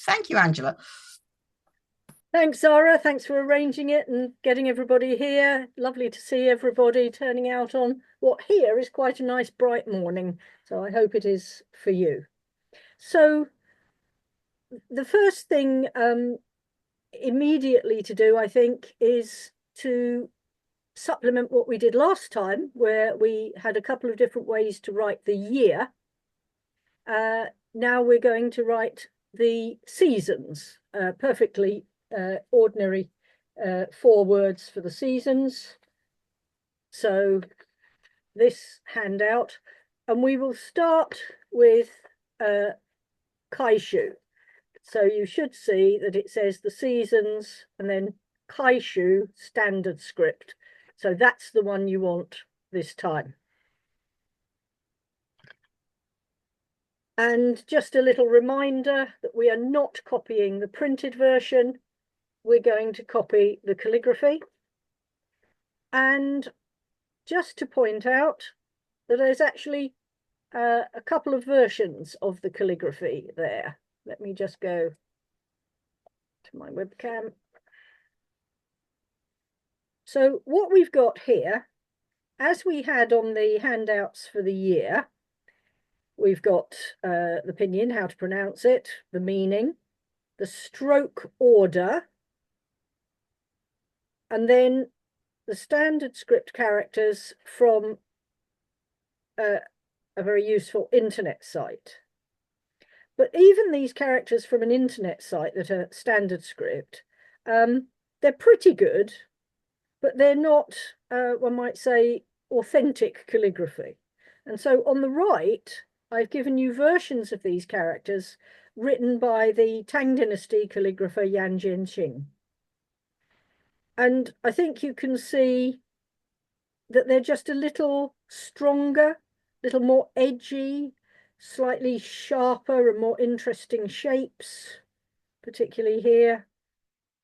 Thank you, Angela. Thanks, Zara. Thanks for arranging it and getting everybody here. Lovely to see everybody turning out on what here is quite a nice bright morning. So I hope it is for you. So the first thing immediately to do, I think, is to supplement what we did last time, where we had a couple of different ways to write the year. Now we're going to write the seasons, perfectly ordinary 4 words for the seasons. So this handout, and we will start with Kaishu. So you should see that it says the seasons and then Kaishu standard script. So that's the one you want this time. And just a little reminder that we are not copying the printed version. We're going to copy the calligraphy. And just to point out that there's actually a couple of versions of the calligraphy there. Let me just go to my webcam. So what we've got here, as we had on the handouts for the year, we've got the pinyin, how to pronounce it, the meaning, the stroke order, and then the standard script characters from a very useful internet site. But even these characters from an internet site that are standard script, they're pretty good, but they're not, one might say, authentic calligraphy. And so on the right, I've given you versions of these characters written by the Tang Dynasty calligrapher Yan Jianqing. And I think you can see that they're just a little stronger, a little more edgy, slightly sharper and more interesting shapes, particularly here.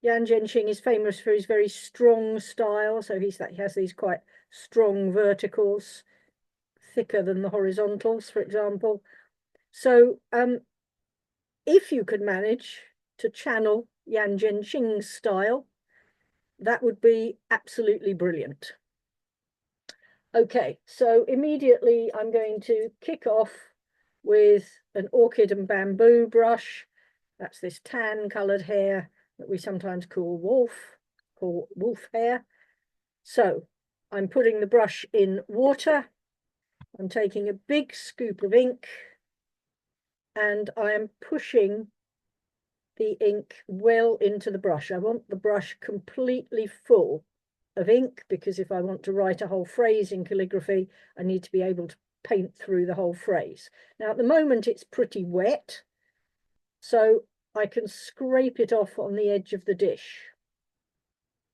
Yan Jianqing is famous for his very strong style, so he has these quite strong verticals, thicker than the horizontals, for example. So if you could manage to channel Yan Jianqing's style, that would be absolutely brilliant. Okay, so immediately I'm going to kick off with an orchid and bamboo brush. That's this tan coloured hair that we sometimes call wolf hair. So I'm putting the brush in water. I'm taking a big scoop of ink and I am pushing the ink well into the brush. I want the brush completely full of ink because if I want to write a whole phrase in calligraphy, I need to be able to paint through the whole phrase. Now, at the moment, it's pretty wet, so I can scrape it off on the edge of the dish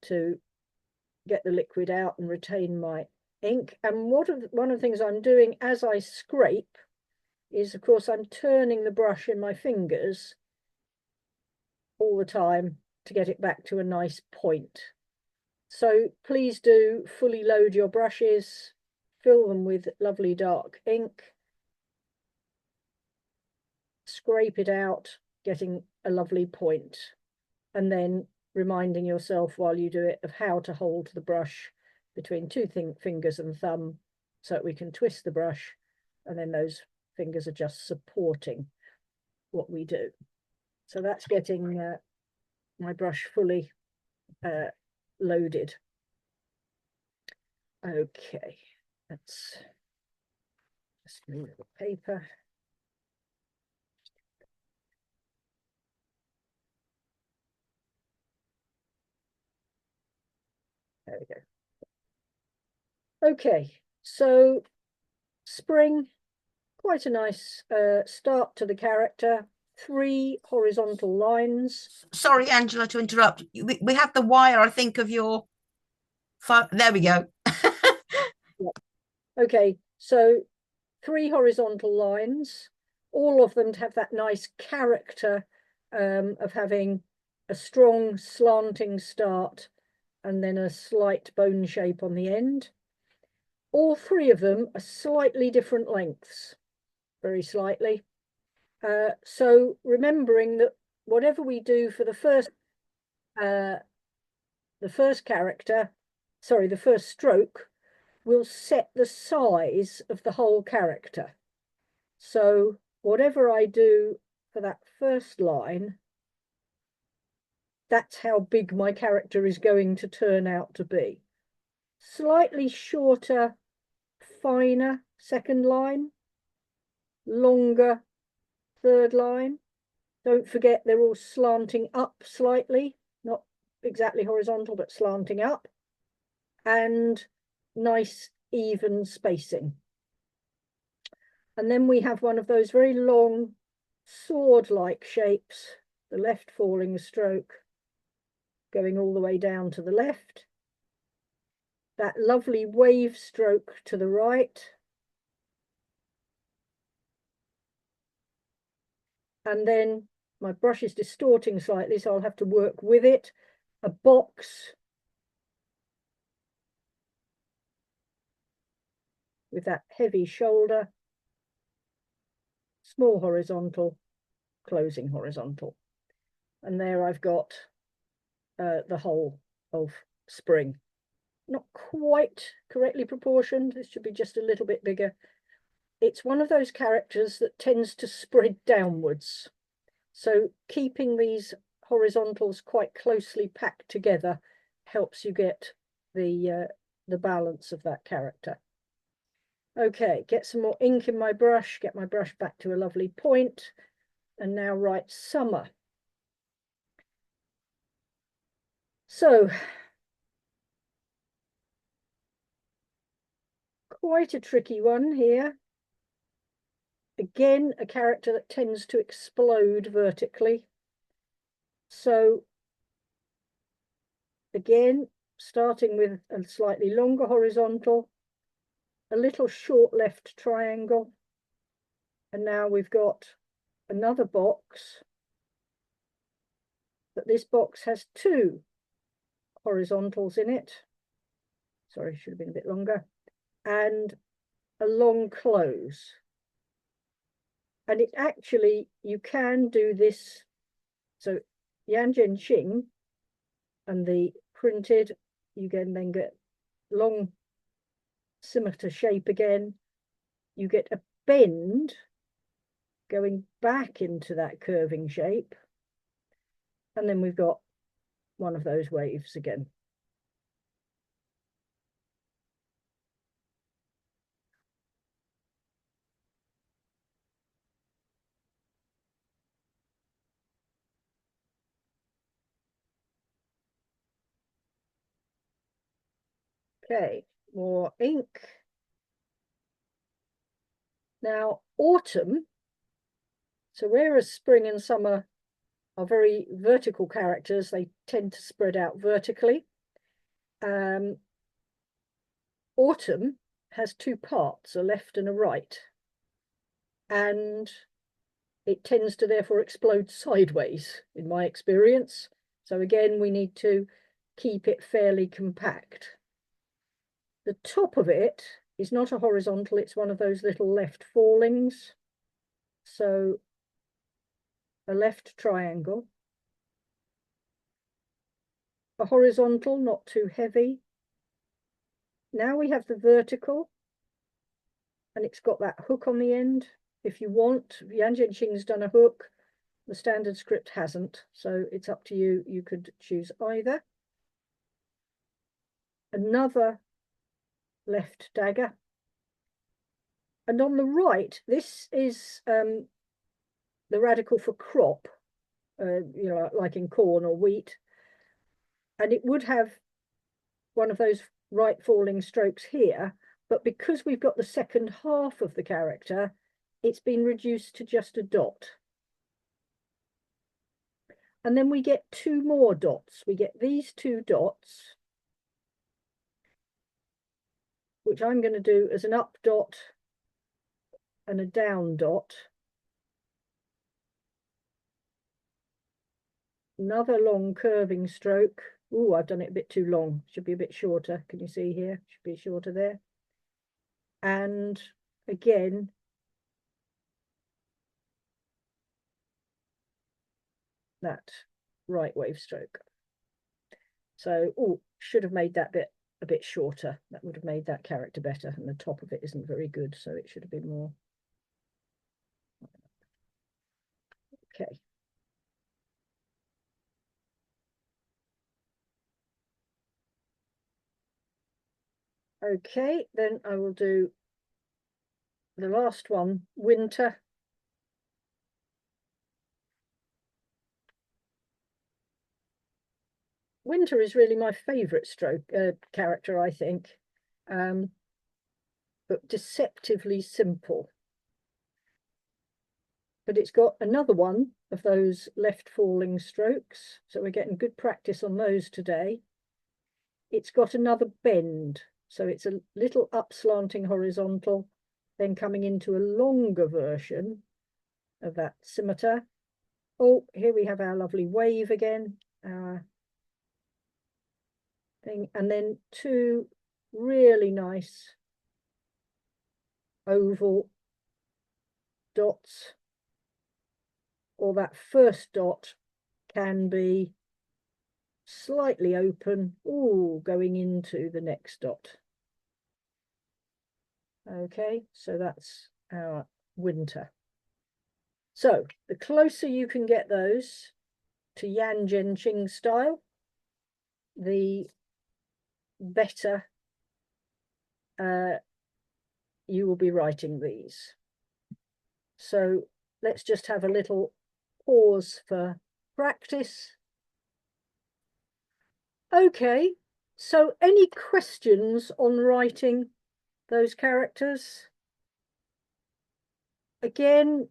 to get the liquid out and retain my ink. And one of the things I'm doing as I scrape is, of course, I'm turning the brush in my fingers all the time to get it back to a nice point. So please do fully load your brushes, fill them with lovely dark ink, scrape it out, getting a lovely point, and then reminding yourself while you do it of how to hold the brush between two fingers and thumb so that we can twist the brush and then those fingers are just supporting what we do. So that's getting my brush fully loaded. Okay, let's just move the paper. There we go. Okay, so spring, quite a nice start to the character. 3 horizontal lines. Sorry, Angela, to interrupt. We have the wire, I think, of your phone. There we go. Okay, so 3 horizontal lines, all of them to have that nice character of having a strong slanting start and then a slight bone shape on the end. All 3 of them are slightly different lengths, very slightly. So remembering that whatever we do for the first character, sorry, the first stroke, will set the size of the whole character. So whatever I do for that first line, that's how big my character is going to turn out to be. Slightly shorter, finer second line, longer third line. Don't forget they're all slanting up slightly, not exactly horizontal, but slanting up, and nice even spacing. And then we have one of those very long sword-like shapes, the left falling stroke going all the way down to the left, that lovely wave stroke to the right, and then my brush is distorting slightly, so I'll have to work with it, a box with that heavy shoulder, small horizontal, closing horizontal. And there I've got the whole of spring. Not quite correctly proportioned. This should be just a little bit bigger. It's one of those characters that tends to spread downwards. So keeping these horizontals quite closely packed together helps you get the balance of that character. Okay, get some more ink in my brush, get my brush back to a lovely point, and now write summer. So, quite a tricky one here. Again, a character that tends to explode vertically. So, again, starting with a slightly longer horizontal, a little short left triangle, and now we've got another box, but this box has two horizontals in it. Sorry, should have been a bit longer, and a long close. And it actually, you can do this. So Yanjian Qing and the printed, you can then get long scimitar shape again. You get a bend going back into that curving shape. And then we've got one of those waves again. Okay, more ink. Now, autumn. So whereas spring and summer are very vertical characters, they tend to spread out vertically. Autumn has two parts, a left and a right. And it tends to therefore explode sideways, in my experience. So again, we need to keep it fairly compact. The top of it is not a horizontal, it's one of those little left fallings. So a left triangle, a horizontal, not too heavy. Now we have the vertical, and it's got that hook on the end. If you want, Yanjian Qing's done a hook, the standard script hasn't, so it's up to you. You could choose either. Another left dagger. And on the right, this is the radical for crop, you know, like in corn or wheat. And it would have one of those right falling strokes here, but because we've got the second half of the character, it's been reduced to just a dot. And then we get two more dots. We get these two dots, which I'm going to do as an up dot and a down dot. Another long curving stroke. Oh, I've done it a bit too long. Should be a bit shorter. Can you see here? Should be shorter there. And again, that right wave stroke. So, oh, should have made that bit a bit shorter. That would have made that character better, and the top of it isn't very good, so it should have been more. Okay. Okay, then I will do the last one, winter. Winter is really my favorite stroke character, I think, but deceptively simple. But it's got another one of those left falling strokes, so we're getting good practice on those today. It's got another bend, so it's a little up slanting horizontal, then coming into a longer version of that scimitar. Oh, here we have our lovely wave again, thing, and then two really nice oval dots, or that first dot can be slightly open, ooh, going into the next dot. Okay, so that's our winter. So the closer you can get those to Yan Zhenqing style, the better you will be writing these. So let's just have a little pause for practice. Okay, so any questions on writing those characters? Again,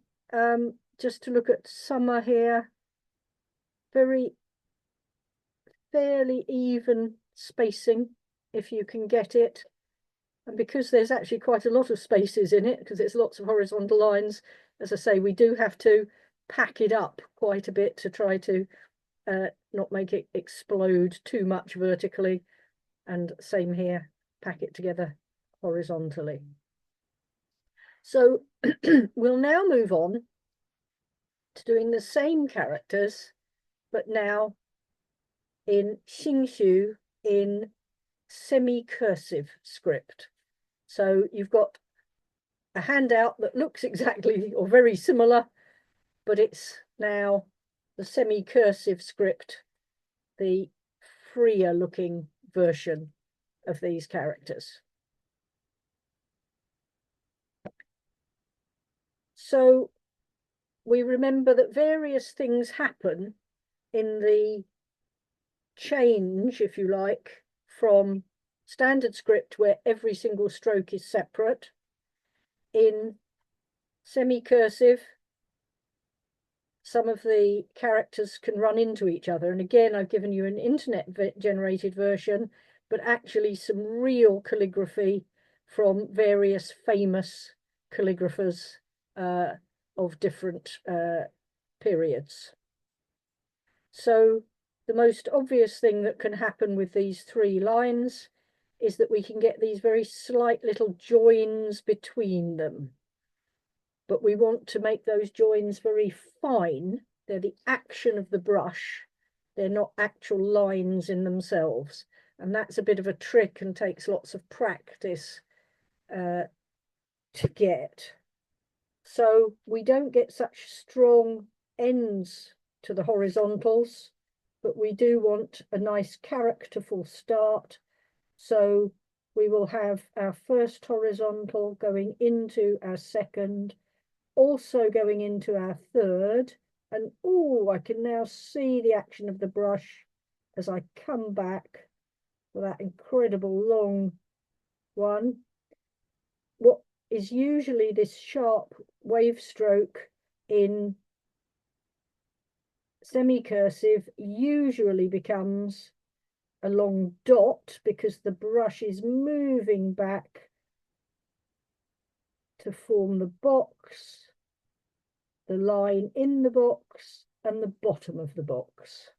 just to look at summer here, fairly even spacing if you can get it. And because there's actually quite a lot of spaces in it, because it's lots of horizontal lines, as I say, we do have to pack it up quite a bit to try to not make it explode too much vertically. And same here, pack it together horizontally. So we'll now move on to doing the same characters, but now in Xingxiu, in semi-cursive script. So you've got a handout that looks exactly or very similar, but it's now the semi-cursive script, the freer looking version of these characters. So we remember that various things happen in the change, if you like, from standard script where every single stroke is separate. In semi-cursive, some of the characters can run into each other. And again, I've given you an internet-generated version, but actually some real calligraphy from various famous calligraphers of different periods. So the most obvious thing that can happen with these three lines is that we can get these very slight little joins between them. But we want to make those joins very fine. They're the action of the brush. They're not actual lines in themselves. And that's a bit of a trick and takes lots of practice to get. So we don't get such strong ends to the horizontals, but we do want a nice characterful start. So we will have our first horizontal going into our second, also going into our third. And oh, I can now see the action of the brush as I come back for that incredible long one. What is usually this sharp wave stroke in semi-cursive usually becomes a long dot because the brush is moving back to form the box, the line in the box, and the bottom of the box.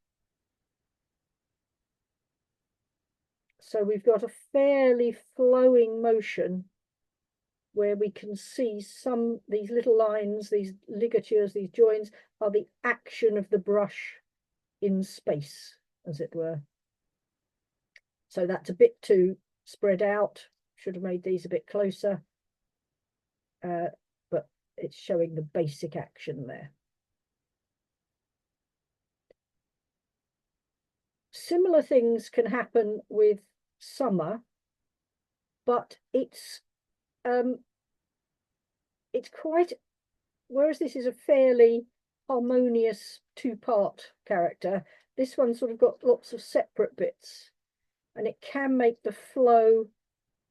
So we've got a fairly flowing motion where we can see these little lines, these ligatures, these joins are the action of the brush in space, as it were. So that's a bit too spread out. Should have made these a bit closer. But it's showing the basic action there. Similar things can happen with summer, but it's quite, whereas this is a fairly harmonious two-part character, this one's sort of got lots of separate bits, and it can make the flow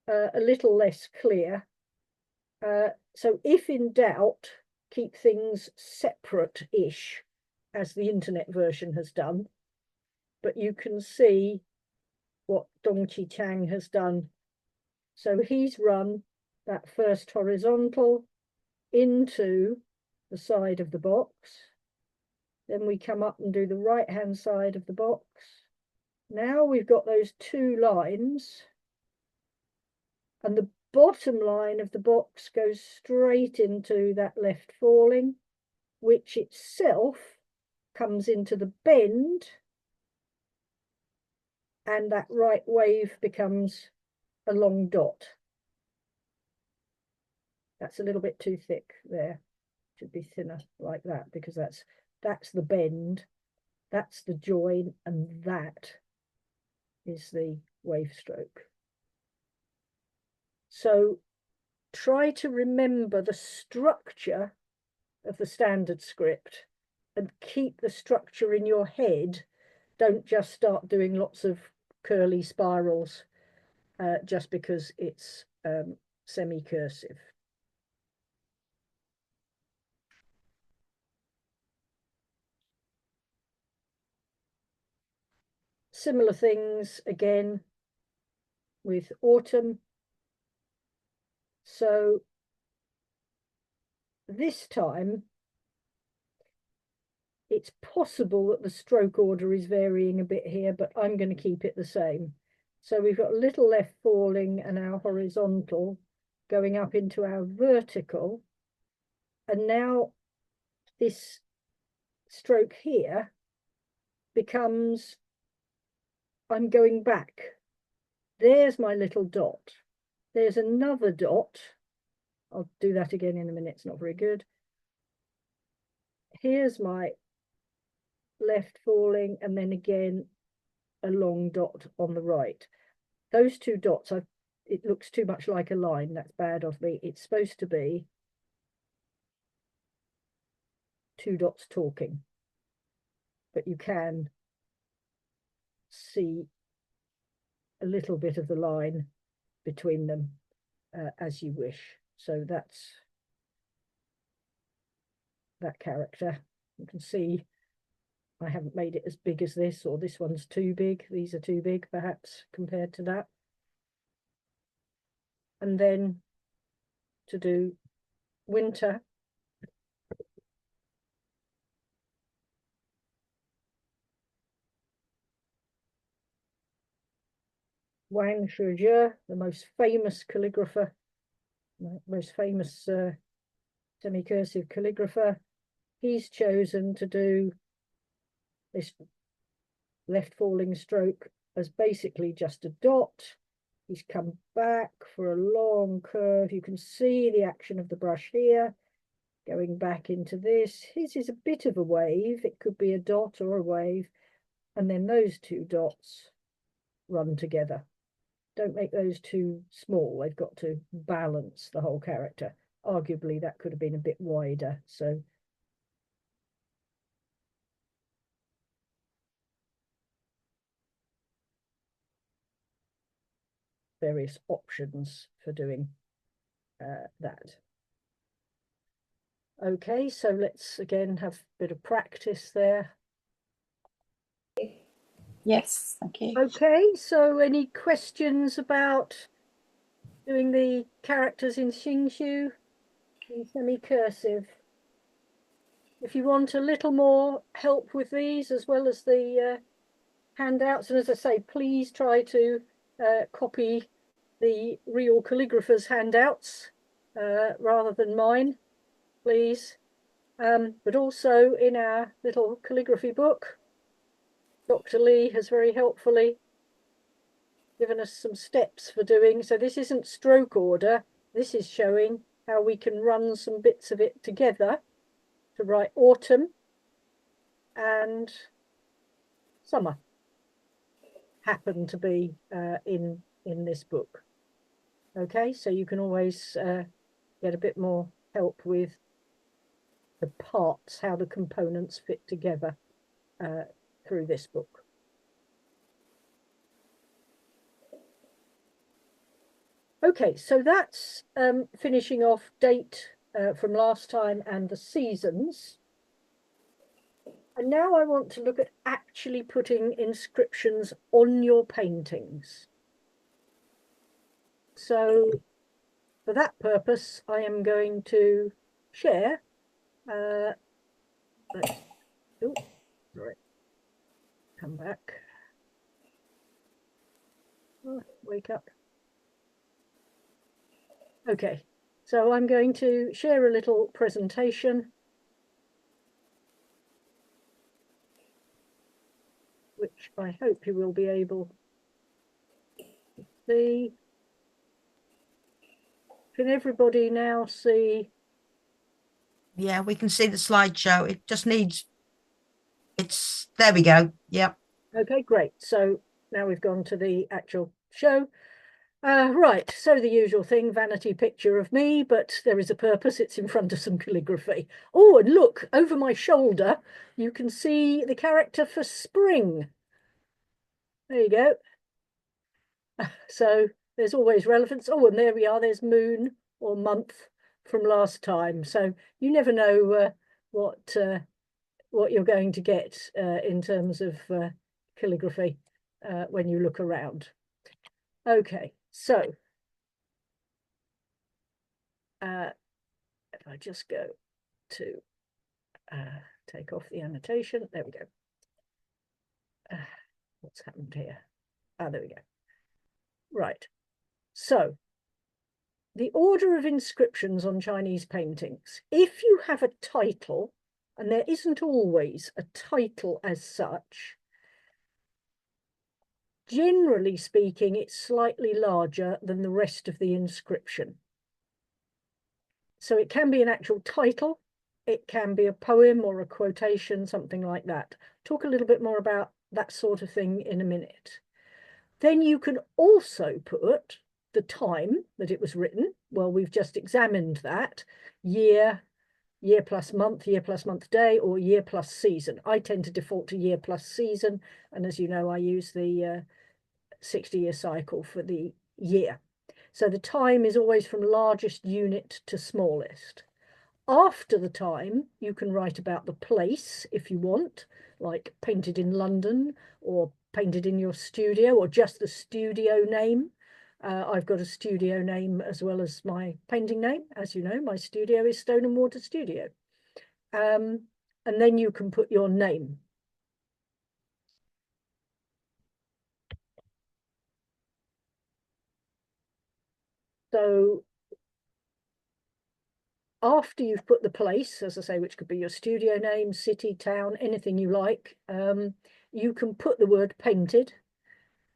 a little less clear. So if in doubt, keep things separate-ish, as the internet version has done. But you can see what Dongqi Chang has done. So he's run that first horizontal into the side of the box. Then we come up and do the right-hand side of the box. Now we've got those two lines, and the bottom line of the box goes straight into that left falling, which itself comes into the bend, and that right wave becomes a long dot. That's a little bit too thick there. Should be thinner like that, because that's the bend, that's the join, and that is the wave stroke. So try to remember the structure of the standard script and keep the structure in your head. Don't just start doing lots of curly spirals just because it's semi-cursive. Similar things again with autumn. So this time it's possible that the stroke order is varying a bit here, but I'm going to keep it the same. So we've got a little left falling and our horizontal going up into our vertical. And now this stroke here becomes, I'm going back. There's my little dot. There's another dot. I'll do that again in a minute. It's not very good. Here's my left falling, and then again a long dot on the right. Those two dots, it looks too much like a line. That's bad of me. It's supposed to be two dots talking, but you can see a little bit of the line between them as you wish. So that's that character. You can see I haven't made it as big as this, or this one's too big. These are too big, perhaps, compared to that. And then to do winter, Wang Shizhe, the most famous calligrapher, most famous semi-cursive calligrapher, he's chosen to do this left falling stroke as basically just a dot. He's come back for a long curve. You can see the action of the brush here, going back into this. His is a bit of a wave. It could be a dot or a wave. And then those two dots run together. Don't make those too small. They've got to balance the whole character. Arguably, that could have been a bit wider. So various options for doing that. Okay, so let's again have a bit of practice there. Yes, thank you. Okay, so any questions about doing the characters in Xingqiu in semi-cursive? If you want a little more help with these, as well as the handouts, and as I say, please try to copy the real calligrapher's handouts rather than mine, please. But also in our little calligraphy book, Dr. Lee has very helpfully given us some steps for doing. So this isn't stroke order. This is showing how we can run some bits of it together to write autumn and summer happen to be in this book. Okay, so you can always get a bit more help with the parts, how the components fit together through this book. Okay, so that's finishing off date from last time and the seasons. And now I want to look at actually putting inscriptions on your paintings. So for that purpose, I am going to share. Right, come back. Oh, wake up. Okay, so I'm going to share a little presentation which I hope you will be able to see. Can everybody now see? Yeah, we can see the slideshow. It just needs, there we go. Yep. Okay, great. So now we've gone to the actual show. Right, so the usual thing, vanity picture of me, but there is a purpose. It's in front of some calligraphy. Oh, and look, over my shoulder, you can see the character for spring. There you go. So there's always relevance. Oh, and there we are. There's moon or month from last time. So you never know what you're going to get in terms of calligraphy when you look around. Okay, so if I just go to take off the annotation, there we go. What's happened here? Ah, there we go. Right, so the order of inscriptions on Chinese paintings. If you have a title, and there isn't always a title as such, generally speaking, it's slightly larger than the rest of the inscription. So it can be an actual title, it can be a poem or a quotation, something like that. Talk a little bit more about that sort of thing in a minute. Then you can also put the time that it was written. Well, we've just examined that. Year plus month, year plus month day, or year plus season. I tend to default to year plus season. And as you know, I use the 60-year cycle for the year. So the time is always from largest unit to smallest. After the time, you can write about the place if you want, like painted in London or painted in your studio or just the studio name. I've got a studio name as well as my painting name. As you know, my studio is Stone and Water Studio. And then you can put your name. So after you've put the place, as I say, which could be your studio name, city, town, anything you like, you can put the word painted,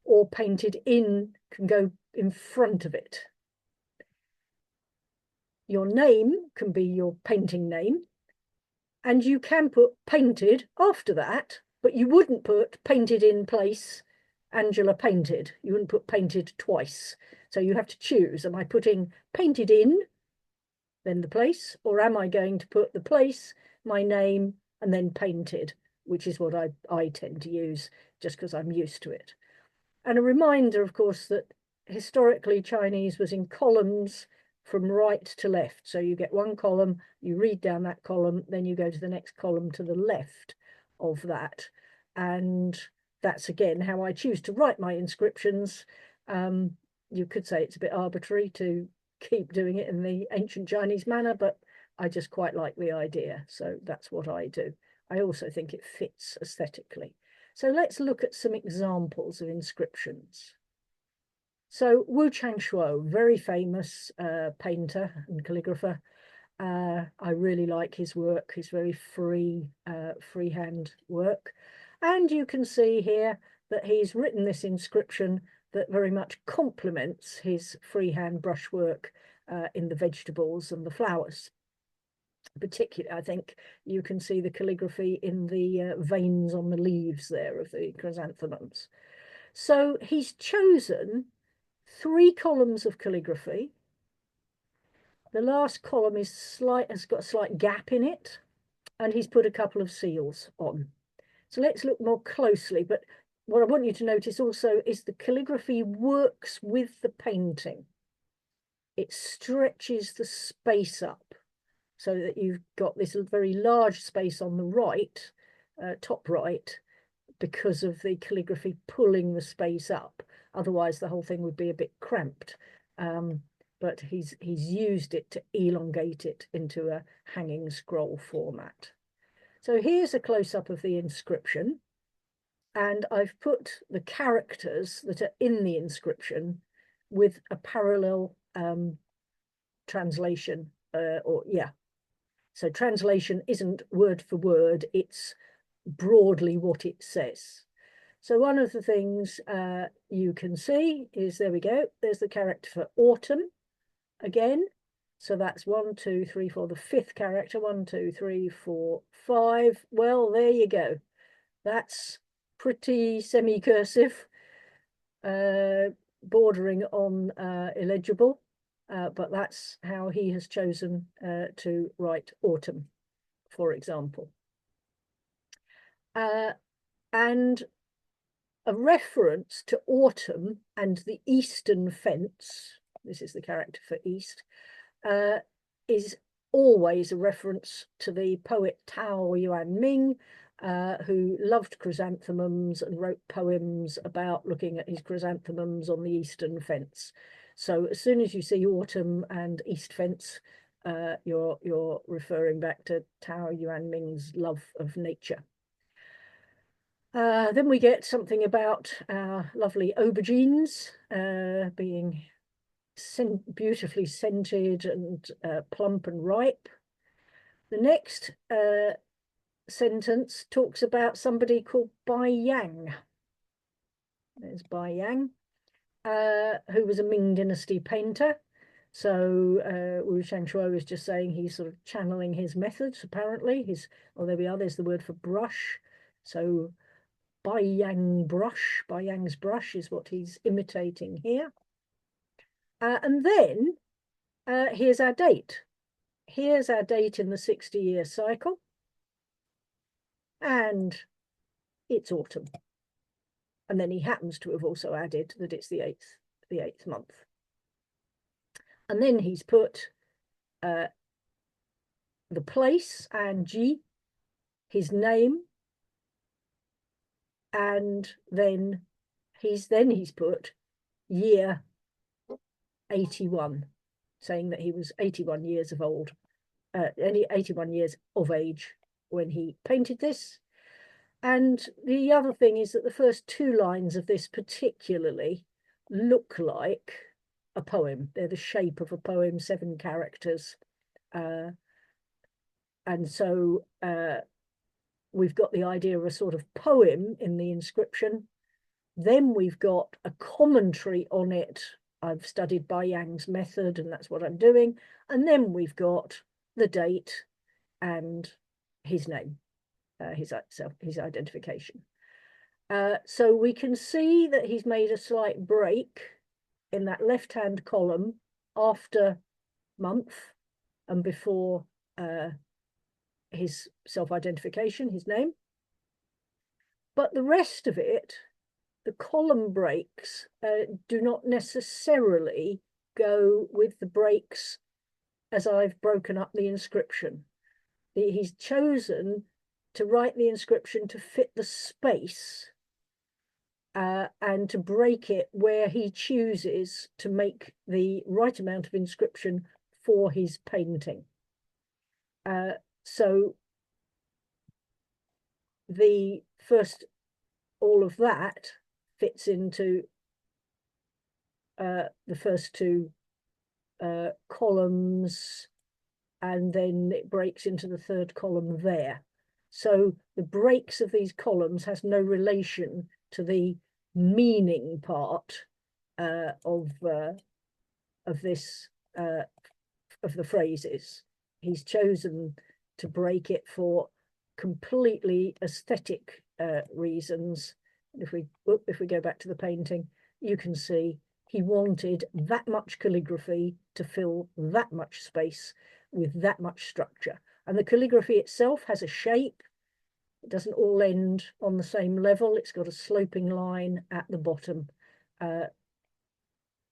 or painted in can go in front of it. Your name can be your painting name, and you can put painted after that, but you wouldn't put painted in place, Angela painted. You wouldn't put painted twice. So you have to choose, am I putting painted in, then the place, or am I going to put the place, my name, and then painted, which is what I tend to use just because I'm used to it. And a reminder, of course, that historically Chinese was in columns from right to left. So you get one column, you read down that column, then you go to the next column to the left of that. And that's, again, how I choose to write my inscriptions. You could say it's a bit arbitrary to keep doing it in the ancient Chinese manner, but I just quite like the idea. So that's what I do. I also think it fits aesthetically. So let's look at some examples of inscriptions. So Wu Changshuo, very famous painter and calligrapher. I really like his work, his very freehand work. And you can see here that he's written this inscription that very much complements his freehand brushwork in the vegetables and the flowers. Particularly, I think you can see the calligraphy in the veins on the leaves there of the chrysanthemums. So he's chosen 3 columns of calligraphy. The last column has got a slight gap in it, and he's put a couple of seals on. So let's look more closely. But what I want you to notice also is the calligraphy works with the painting. It stretches the space up so that you've got this very large space on the right, top right, because of the calligraphy pulling the space up. Otherwise, the whole thing would be a bit cramped. But he's used it to elongate it into a hanging scroll format. So here's a close-up of the inscription, and I've put the characters that are in the inscription with a parallel translation, So translation isn't word for word, it's broadly what it says. So one of the things you can see is, there we go, there's the character for autumn again. So that's 1, 2, 3, 4, the 5th character, 1, 2, 3, 4, 5. Well, there you go. That's pretty semi-cursive, bordering on illegible, but that's how he has chosen to write autumn, for example. And a reference to autumn and the eastern fence, this is the character for east, is always a reference to the poet Tao Yuan Ming, who loved chrysanthemums and wrote poems about looking at his chrysanthemums on the eastern fence. So as soon as you see autumn and east fence, you're referring back to Tao Yuan Ming's love of nature. Then we get something about our lovely aubergines being beautifully scented and plump and ripe. The next sentence talks about somebody called Bai Yang. There's Bai Yang, who was a Ming Dynasty painter. So Wu Shangshuo was just saying he's sort of channeling his methods, apparently. There we are, there's the word for brush. So Bai Yang's brush is what he's imitating here. And then here's our date. Here's our date in the 60-year cycle. And it's autumn. And then he happens to have also added that it's the eighth month. And then he's put the place, Anji, his name, and then he's put year 81, saying that he was 81 years of old, 81 years of age when he painted this. And the other thing is that the first 2 lines of this particularly look like a poem. They're the shape of a poem, 7 characters. And so we've got the idea of a sort of poem in the inscription. Then we've got a commentary on it. I've studied Bai Yang's method, and that's what I'm doing. And then we've got the date and his name, his identification. So we can see that he's made a slight break in that left-hand column after month and before his self-identification, his name. But the rest of it, the column breaks, do not necessarily go with the breaks as I've broken up the inscription. He's chosen to write the inscription to fit the space and to break it where he chooses to make the right amount of inscription for his painting. So the first, all of that fits into the first 2 columns, and then it breaks into the 3rd column there. So the breaks of these columns has no relation to the meaning part of this of the phrases. He's chosen to break it for completely aesthetic reasons. If we go back to the painting, you can see he wanted that much calligraphy to fill that much space with that much structure. And the calligraphy itself has a shape. It doesn't all end on the same level. It's got a sloping line at the bottom.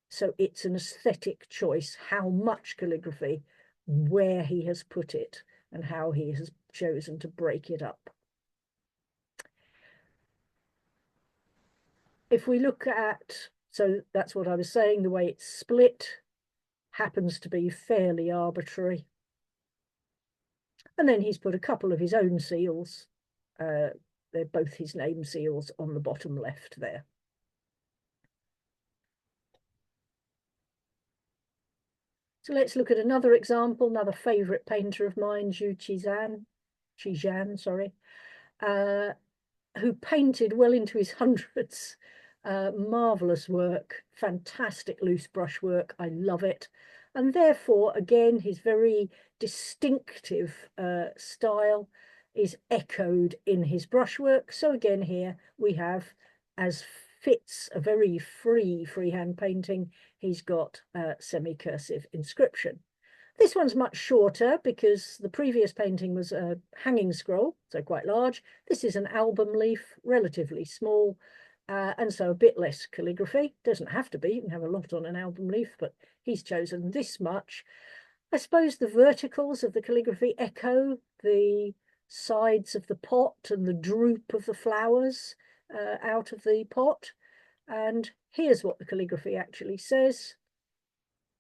So it's an aesthetic choice, how much calligraphy, where he has put it, and how he has chosen to break it up. If we look at, so that's what I was saying, the way it's split happens to be fairly arbitrary. And then he's put a couple of his own seals. They're both his name seals on the bottom left there. So let's look at another example, another favourite painter of mine, Zhu Qizhan, sorry, who painted well into his hundreds. Marvellous work, fantastic loose brush work, I love it. And therefore, again, his very distinctive style is echoed in his brushwork. So again, here we have, as fits a very freehand painting, he's got a semi-cursive inscription. This one's much shorter because the previous painting was a hanging scroll, so quite large. This is an album leaf, relatively small, and so a bit less calligraphy. Doesn't have to be, you can have a lot on an album leaf, but he's chosen this much. I suppose the verticals of the calligraphy echo the sides of the pot and the droop of the flowers out of the pot. And here's what the calligraphy actually says.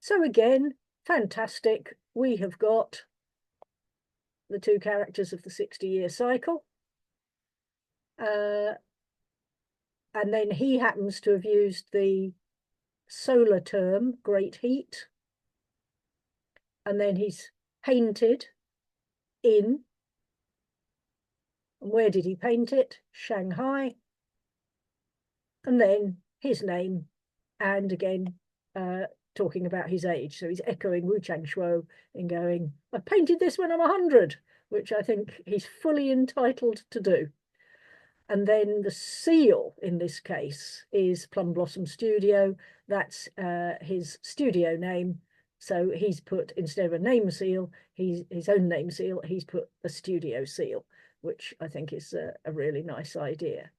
So again, fantastic. We have got the two characters of the 60-year cycle. And then he happens to have used the solar term, great heat. And then he's painted in. And where did he paint it? Shanghai. And then his name. And again, talking about his age. So he's echoing Wu Changshuo and going, I painted this when I'm 100, which I think he's fully entitled to do. And then the seal in this case is Plum Blossom Studio. That's his studio name. So he's put, instead of a name seal, his own name seal, he's put a studio seal, which I think is a really nice idea.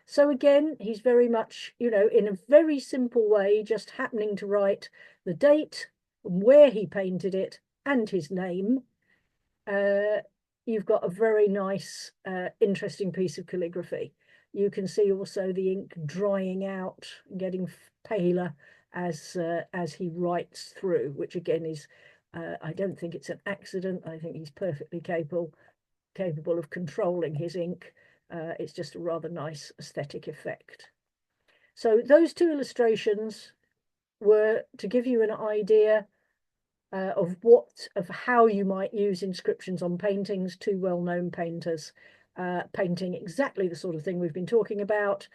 So again, he's very much, you know, in a very simple way, just happening to write the date, where he painted it, and his name. You've got a very nice, interesting piece of calligraphy. You can see also the ink drying out, getting paler as he writes through, which again is, I don't think it's an accident. I think he's perfectly capable of controlling his ink. It's just a rather nice aesthetic effect. So those two illustrations were to give you an idea of how you might use inscriptions on paintings. Two well-known painters painting exactly the sort of thing we've been talking about.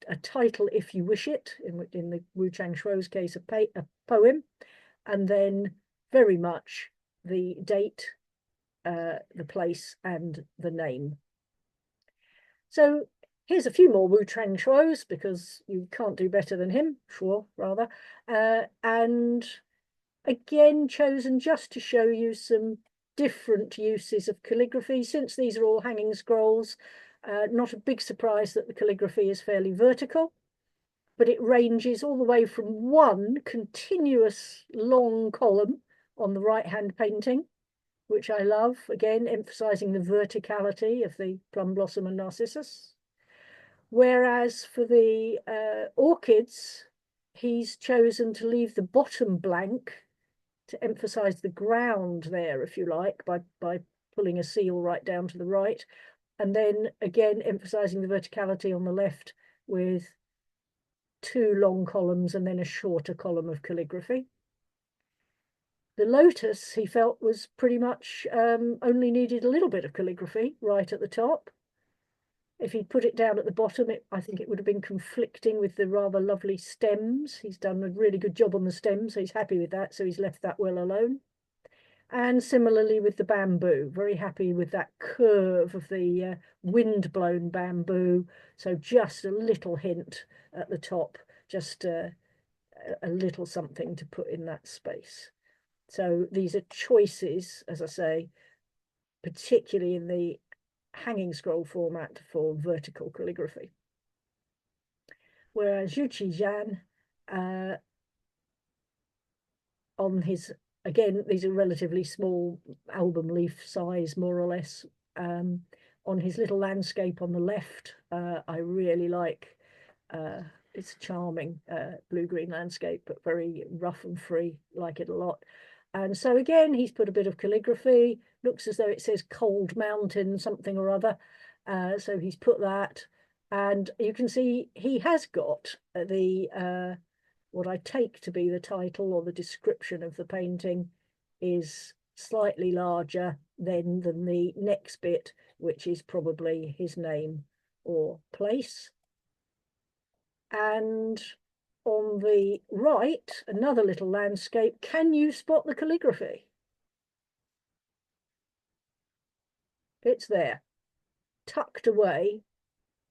A title, if you wish it, in the Wu Changshuo's case, a poem, and then very much the date, the place, and the name. So here's a few more Wu Changshuos, because you can't do better than him, sure, rather. And again, chosen just to show you some different uses of calligraphy. Since these are all hanging scrolls, not a big surprise that the calligraphy is fairly vertical, but it ranges all the way from one continuous long column on the right-hand painting, which I love, again, emphasizing the verticality of the plum blossom and narcissus. Whereas for the orchids, he's chosen to leave the bottom blank to emphasize the ground there, if you like, by pulling a seal right down to the right. And then again, emphasizing the verticality on the left with two long columns and then a shorter column of calligraphy. The lotus, he felt, was pretty much only needed a little bit of calligraphy right at the top. If he'd put it down at the bottom, I think it would have been conflicting with the rather lovely stems. He's done a really good job on the stems, so he's happy with that, so he's left that well alone. And similarly with the bamboo, very happy with that curve of the wind-blown bamboo. So just a little hint at the top, just a little something to put in that space. So these are choices, as I say, particularly in the hanging scroll format for vertical calligraphy. Whereas Zhu Qizhan, on his, again, these are relatively small album leaf size, more or less. On his little landscape on the left, I really like, it's a charming blue-green landscape, but very rough and free, like it a lot. And so again, he's put a bit of calligraphy, looks as though it says Cold Mountain, something or other. So he's put that. And you can see he has got the what I take to be the title or the description of the painting is slightly larger than the next bit, which is probably his name or place. And on the right, another little landscape. Can you spot the calligraphy? It's there, tucked away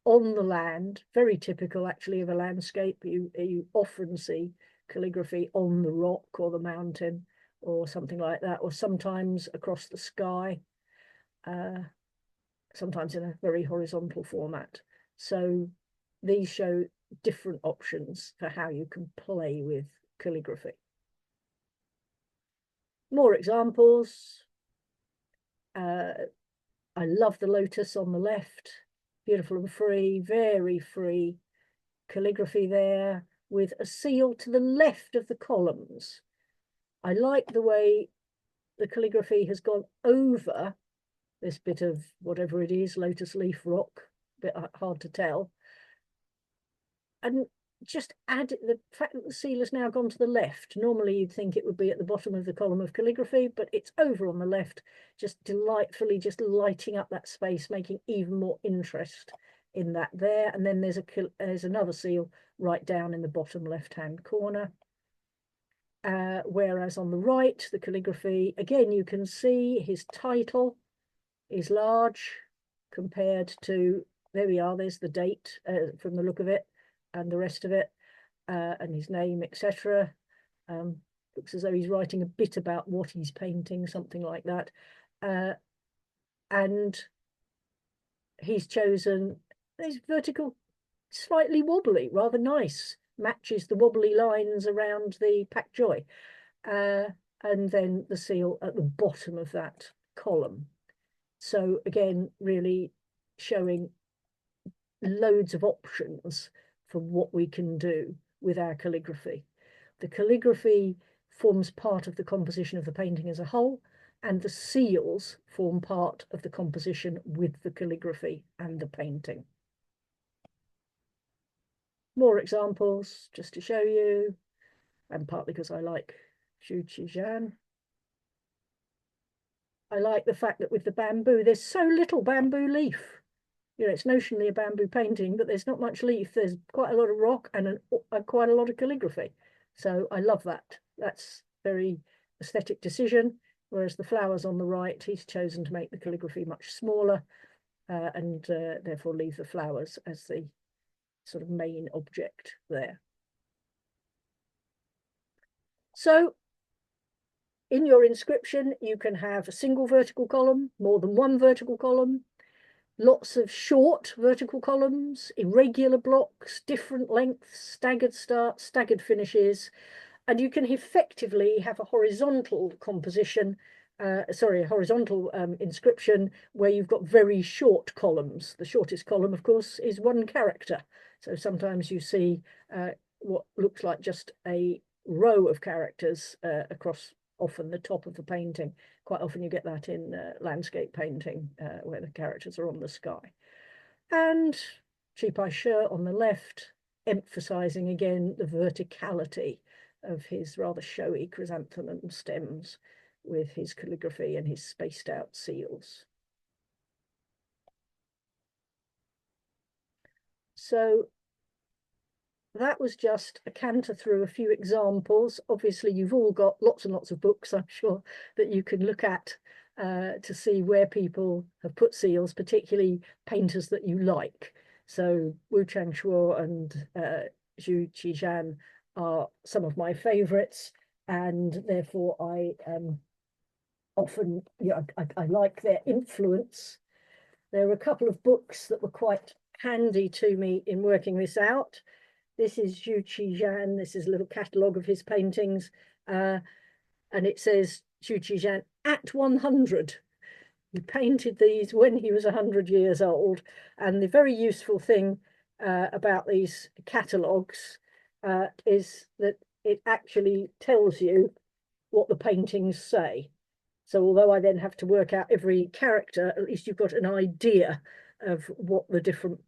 on the land, very typical actually of a landscape. You often see calligraphy on the rock or the mountain or something like that, or sometimes across the sky, sometimes in a very horizontal format. So these show different options for how you can play with calligraphy. More examples. I love the lotus on the left, beautiful and free, very free calligraphy there with a seal to the left of the columns. I like the way the calligraphy has gone over this bit of whatever it is, lotus leaf rock, a bit hard to tell. And just add the fact that the seal has now gone to the left. Normally you'd think it would be at the bottom of the column of calligraphy, but it's over on the left, just delightfully just lighting up that space, making even more interest in that there. And then there's another seal right down in the bottom left-hand corner. Whereas on the right, the calligraphy, again, you can see his title is large compared to, there we are, there's the date from the look of it, and the rest of it, and his name, etc. Looks as though he's writing a bit about what he's painting, something like that. And he's chosen this vertical, slightly wobbly, rather nice, matches the wobbly lines around the pak choi. And then the seal at the bottom of that column. So again, really showing loads of options for what we can do with our calligraphy. The calligraphy forms part of the composition of the painting as a whole, and the seals form part of the composition with the calligraphy and the painting. More examples just to show you, and partly because I like Zhu Qizhan. I like the fact that with the bamboo, there's so little bamboo leaf. You know, it's notionally a bamboo painting, but there's not much leaf. There's quite a lot of rock and quite a lot of calligraphy. So I love that. That's very aesthetic decision. Whereas the flowers on the right, he's chosen to make the calligraphy much smaller and therefore leave the flowers as the sort of main object there. So in your inscription, you can have a single vertical column, more than one vertical column, lots of short vertical columns, irregular blocks, different lengths, staggered starts, staggered finishes, and you can effectively have a horizontal composition, a horizontal inscription where you've got very short columns. The shortest column, of course, is one character. So sometimes you see what looks like just a row of characters across often the top of the painting. Quite often you get that in landscape painting where the characters are on the sky. And Chi Pai Shi on the left, emphasizing again the verticality of his rather showy chrysanthemum stems with his calligraphy and his spaced out seals. So that was just a canter through a few examples. Obviously, you've all got lots and lots of books, I'm sure, that you can look at to see where people have put seals, particularly painters that you like. So Wu Changshuo and Zhu Qizhan are some of my favorites, and therefore I often, I like their influence. There were a couple of books that were quite handy to me in working this out. This is Zhu Qizhan. This is a little catalogue of his paintings. And it says Zhu Qizhan at 100. He painted these when he was 100 years old. And the very useful thing about these catalogues is that it actually tells you what the paintings say. So although I then have to work out every character, at least you've got an idea of what the different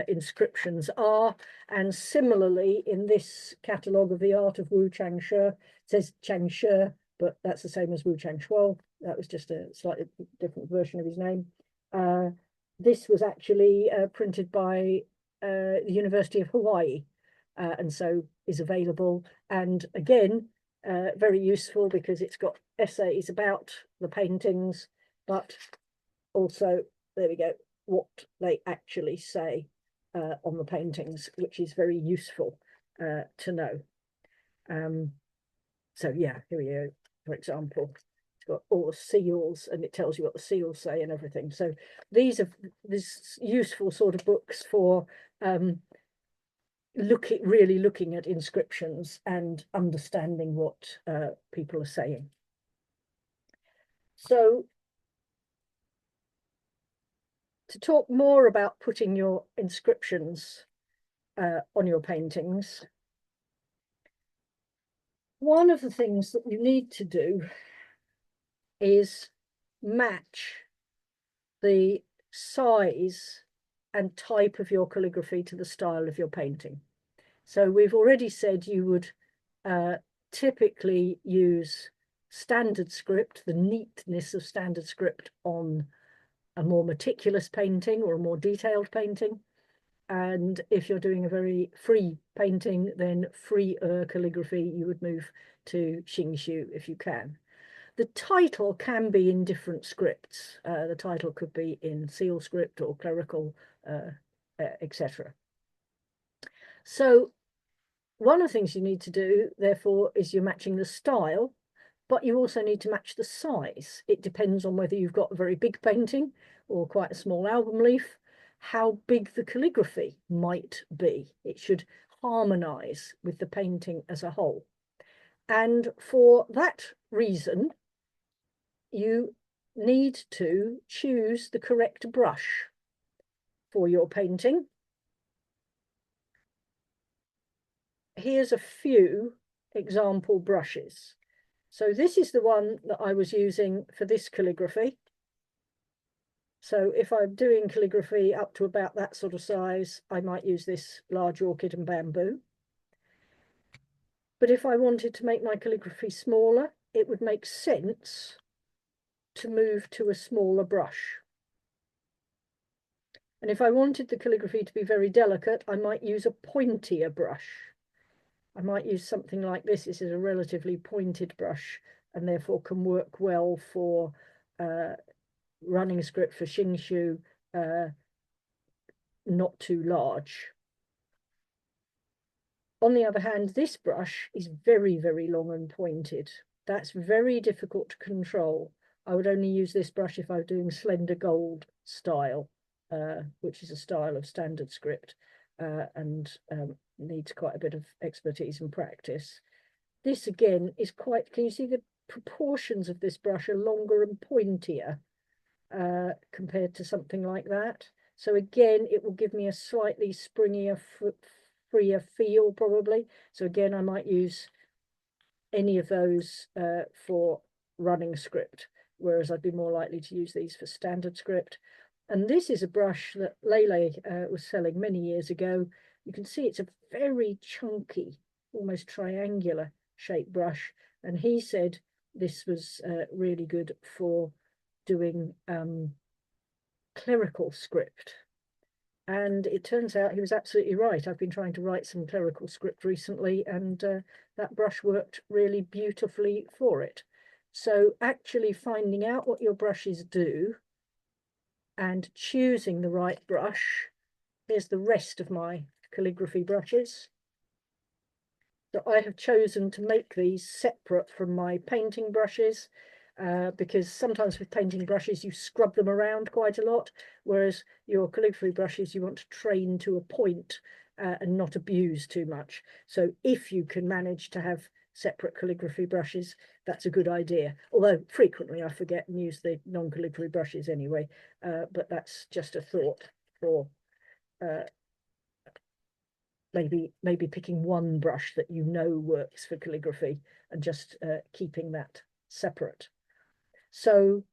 inscriptions are. And similarly, in this catalogue of the art of Wu Changshe, it says Changshe, but that's the same as Wu Changshuo. That was just a slightly different version of his name. This was actually printed by the University of Hawaii, and so is available. And again, very useful because it's got essays about the paintings, but also, there we go, what they actually say on the paintings, which is very useful to know. So yeah, here we go. For example, it's got all the seals and it tells you what the seals say and everything. So these are this useful sort of books for really looking at inscriptions and understanding what people are saying. So to talk more about putting your inscriptions on your paintings, one of the things that you need to do is match the size and type of your calligraphy to the style of your painting. So we've already said you would typically use standard script, the neatness of standard script on a more meticulous painting or a more detailed painting. And if you're doing a very free painting, then freer calligraphy, you would move to Xingxiu if you can. The title can be in different scripts. The title could be in seal script or clerical, etc. So one of the things you need to do, therefore, is you're matching the style, but you also need to match the size. It depends on whether you've got a very big painting or quite a small album leaf, how big the calligraphy might be. It should harmonize with the painting as a whole. And for that reason, you need to choose the correct brush for your painting. Here's a few example brushes. So this is the one that I was using for this calligraphy. So if I'm doing calligraphy up to about that sort of size, I might use this large orchid and bamboo. But if I wanted to make my calligraphy smaller, it would make sense to move to a smaller brush. And if I wanted the calligraphy to be very delicate, I might use a pointier brush. I might use something like this. This is a relatively pointed brush and therefore can work well for running script for Xingxiu, not too large. On the other hand, this brush is very, very long and pointed. That's very difficult to control. I would only use this brush if I was doing slender gold style, which is a style of standard script and needs quite a bit of expertise and practice. This again is quite, can you see the proportions of this brush are longer and pointier compared to something like that? So again, it will give me a slightly springier, freer feel probably. So again, I might use any of those for running script, whereas I'd be more likely to use these for standard script. And this is a brush that Lele was selling many years ago. You can see it's a very chunky, almost triangular shape brush, and he said this was really good for doing clerical script. And it turns out he was absolutely right. I've been trying to write some clerical script recently, and that brush worked really beautifully for it. So actually finding out what your brushes do and choosing the right brush. Here's the rest of my calligraphy brushes. So I have chosen to make these separate from my painting brushes because sometimes with painting brushes you scrub them around quite a lot, whereas your calligraphy brushes you want to train to a point and not abuse too much. So if you can manage to have separate calligraphy brushes, that's a good idea. Although frequently I forget and use the non-calligraphy brushes anyway, but that's just a thought for maybe picking one brush that you know works for calligraphy and just keeping that separate. So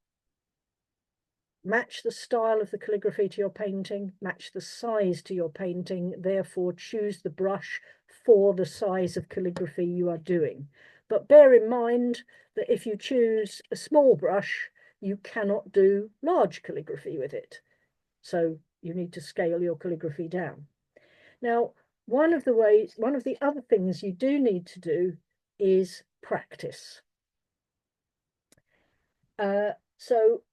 match the style of the calligraphy to your painting, match the size to your painting, therefore choose the brush for the size of calligraphy you are doing. But bear in mind that if you choose a small brush, you cannot do large calligraphy with it. So you need to scale your calligraphy down. Now, one of the other things you do need to do is practice. So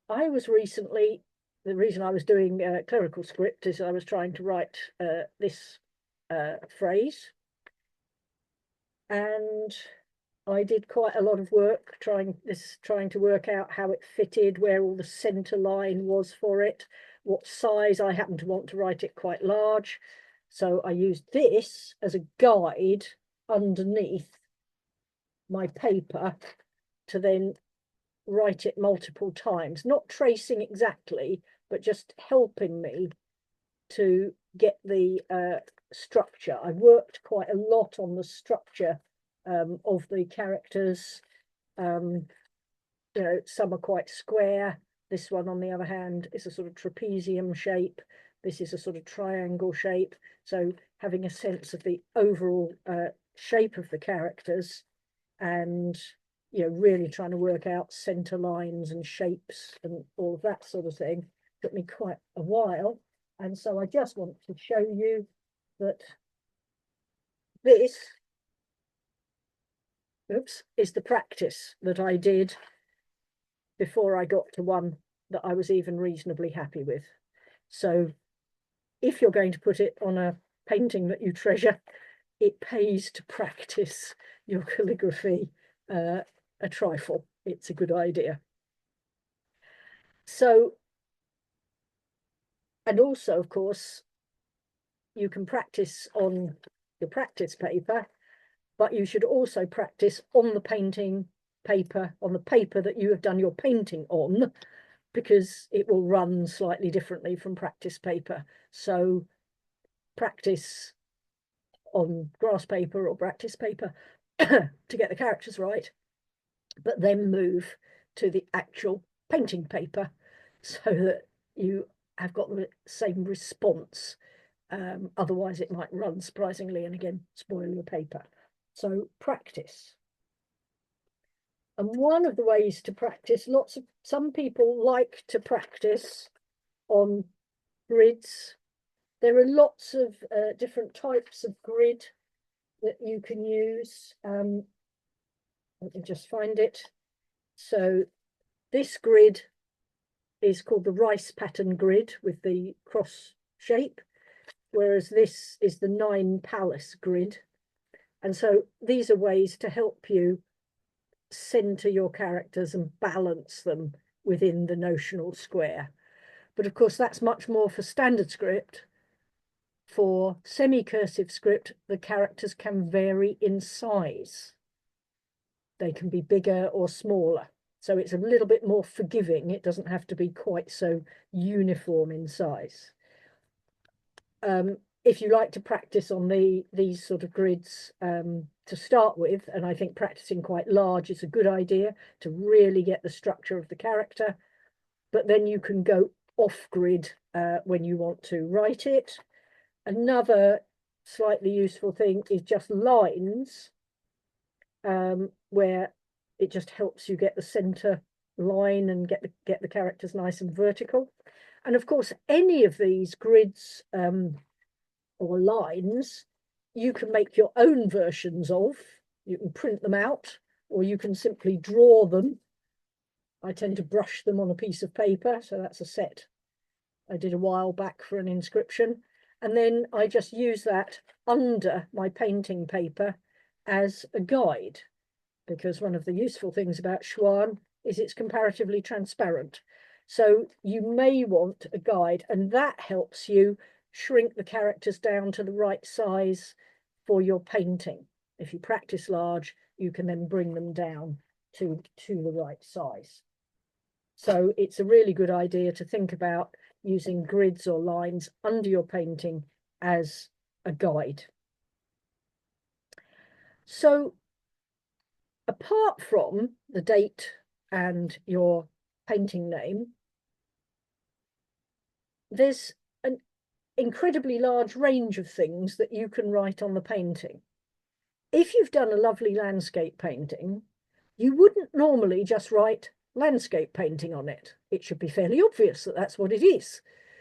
I was recently, the reason I was doing clerical script is I was trying to write this phrase, and I did quite a lot of work trying to work out how it fitted, where all the center line was for it, what size. I happen to want to write it quite large. So I used this as a guide underneath my paper to then write it multiple times, not tracing exactly, but just helping me to get the structure. I worked quite a lot on the structure of the characters. You know, some are quite square. This one, on the other hand, is a sort of trapezium shape. This is a sort of triangle shape. So having a sense of the overall shape of the characters and, you know, really trying to work out center lines and shapes and all of that sort of thing took me quite a while. And so I just want to show you that this, is the practice that I did before I got to one that I was even reasonably happy with. So if you're going to put it on a painting that you treasure, it pays to practice your calligraphy a trifle. It's a good idea. So, and also, of course, you can practice on your practice paper, but you should also practice on the painting paper, on the paper that you have done your painting on, because it will run slightly differently from practice paper. So practice on grass paper or practice paper to get the characters right, but then move to the actual painting paper so that you have got the same response. Otherwise it might run surprisingly and again spoil your paper. So practice. And one of the ways to practice, some people like to practice on grids. There are lots of different types of grid that you can use. Let me just find it. So this grid is called the rice pattern grid with the cross shape, whereas this is the 9 palace grid. And so these are ways to help you center your characters and balance them within the notional square. But of course, that's much more for standard script. For semi-cursive script, the characters can vary in size. They can be bigger or smaller. So it's a little bit more forgiving. It doesn't have to be quite so uniform in size. If you like to practice on these sort of grids to start with, and I think practicing quite large is a good idea to really get the structure of the character, but then you can go off grid when you want to write it. Another slightly useful thing is just lines where it just helps you get the center line and get the characters nice and vertical. And of course, any of these grids or lines, you can make your own versions of. You can print them out, or you can simply draw them. I tend to brush them on a piece of paper, so that's a set I did a while back for an inscription. And then I just use that under my painting paper as a guide, because one of the useful things about Schwan is it's comparatively transparent. So you may want a guide, and that helps you shrink the characters down to the right size for your painting. If you practice large, you can then bring them down to the right size. So it's a really good idea to think about using grids or lines under your painting as a guide. So apart from the date and your painting name, there's an incredibly large range of things that you can write on the painting. If you've done a lovely landscape painting, you wouldn't normally just write landscape painting on it. It should be fairly obvious that that's what it is.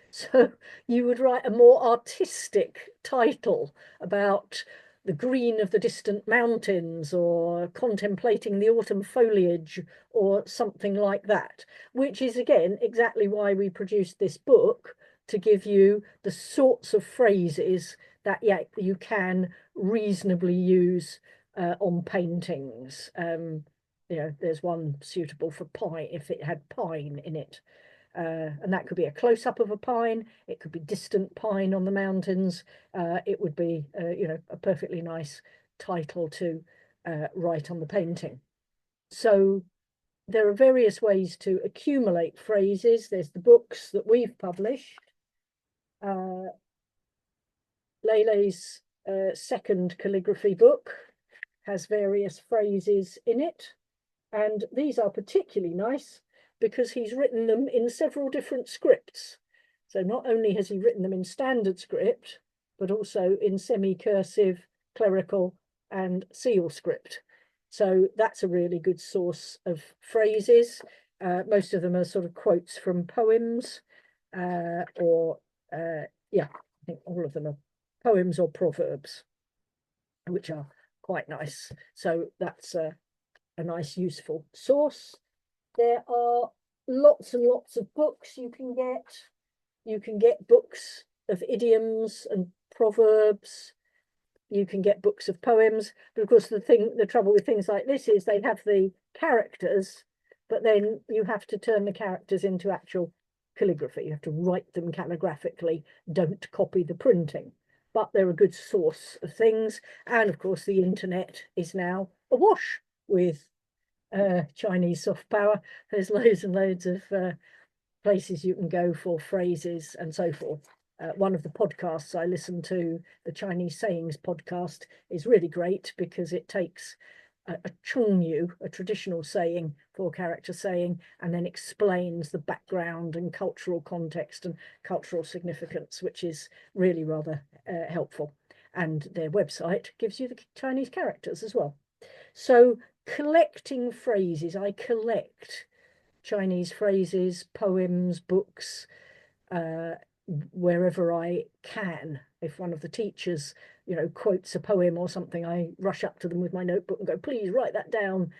So you would write a more artistic title about the green of the distant mountains, or contemplating the autumn foliage, or something like that, which is again exactly why we produced this book, to give you the sorts of phrases that you can reasonably use on paintings. There's one suitable for pine, if it had pine in it. And that could be a close-up of a pine, it could be distant pine on the mountains. It would be, a perfectly nice title to write on the painting. So there are various ways to accumulate phrases. There's the books that we've published. Lele's second calligraphy book has various phrases in it, and these are particularly nice because he's written them in several different scripts. So not only has he written them in standard script, but also in semi-cursive, clerical, and seal script. So that's a really good source of phrases. Most of them are sort of quotes from poems, I think all of them are poems or proverbs, which are quite nice. So that's a nice, useful source. There are lots and lots of books you can get. You can get books of idioms and proverbs. You can get books of poems. But of course, the trouble with things like this is they have the characters, but then you have to turn the characters into actual calligraphy. You have to write them calligraphically. Don't copy the printing. But they're a good source of things. And of course, the internet is now awash with Chinese soft power. There's loads and loads of places you can go for phrases and so forth. One of the podcasts I listen to, the Chinese Sayings podcast, is really great because it takes a chongyu, a traditional saying for character saying, and then explains the background and cultural context and cultural significance, which is really rather helpful. And their website gives you the Chinese characters as well. So collecting phrases, I collect Chinese phrases, poems, books, wherever I can. If one of the teachers, quotes a poem or something, I rush up to them with my notebook and go, please write that down,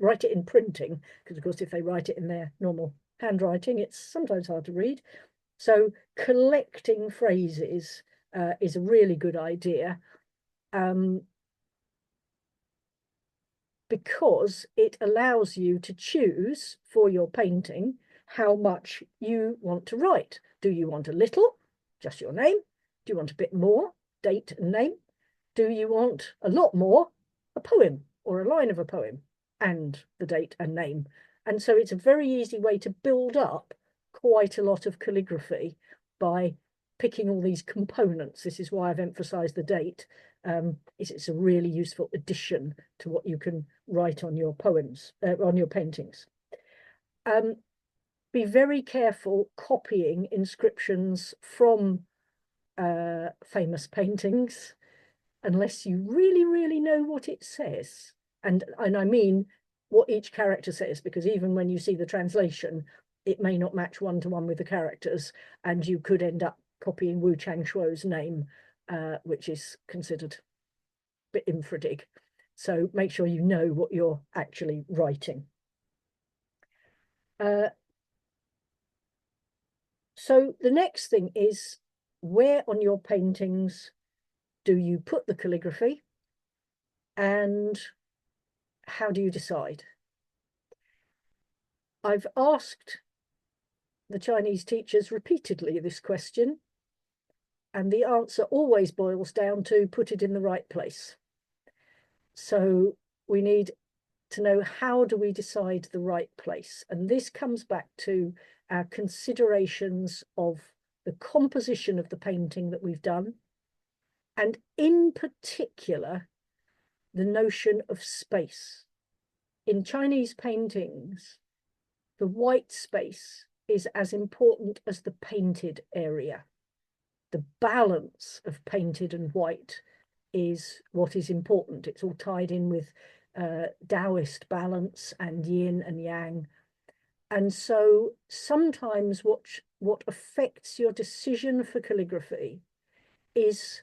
write it in printing, because of course if they write it in their normal handwriting, it's sometimes hard to read. So collecting phrases is a really good idea. Because it allows you to choose for your painting how much you want to write. Do you want a little, just your name? Do you want a bit more, date and name? Do you want a lot more, a poem or a line of a poem and the date and name? And so it's a very easy way to build up quite a lot of calligraphy by picking all these components. This is why I've emphasized the date. It's a really useful addition to what you can write on your poems, on your paintings. Be very careful copying inscriptions from famous paintings unless you really, really know what it says. And I mean what each character says, because even when you see the translation, it may not match one-to-one with the characters, and you could end up copying Wu Changshuo's name, which is considered a bit infradig. So make sure you know what you're actually writing. So the next thing is, where on your paintings do you put the calligraphy, and how do you decide? I've asked the Chinese teachers repeatedly this question, and the answer always boils down to put it in the right place. So we need to know, how do we decide the right place? And this comes back to our considerations of the composition of the painting that we've done, and in particular, the notion of space. In Chinese paintings, the white space is as important as the painted area. The balance of painted and white is what is important. It's all tied in with Taoist balance and yin and yang. And so sometimes what affects your decision for calligraphy is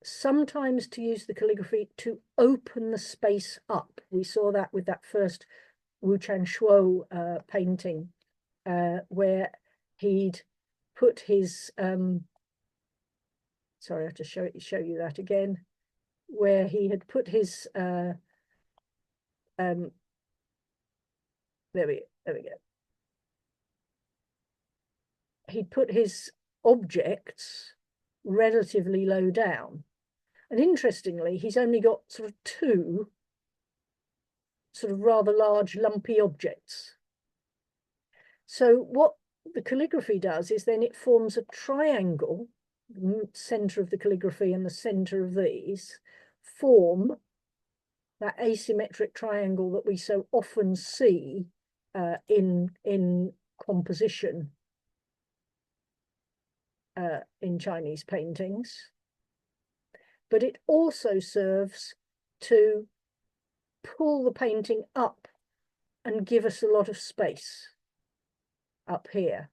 sometimes to use the calligraphy to open the space up. We saw that with that first Wu Changshuo painting, where he'd put his sorry, I have to show you that again, where he had put his there we go. He'd put his objects relatively low down. And interestingly, he's only got sort of two sort of rather large lumpy objects. So what the calligraphy does is then it forms a triangle. The center of the calligraphy and the center of these form that asymmetric triangle that we so often see in composition in Chinese paintings. But it also serves to pull the painting up and give us a lot of space up here,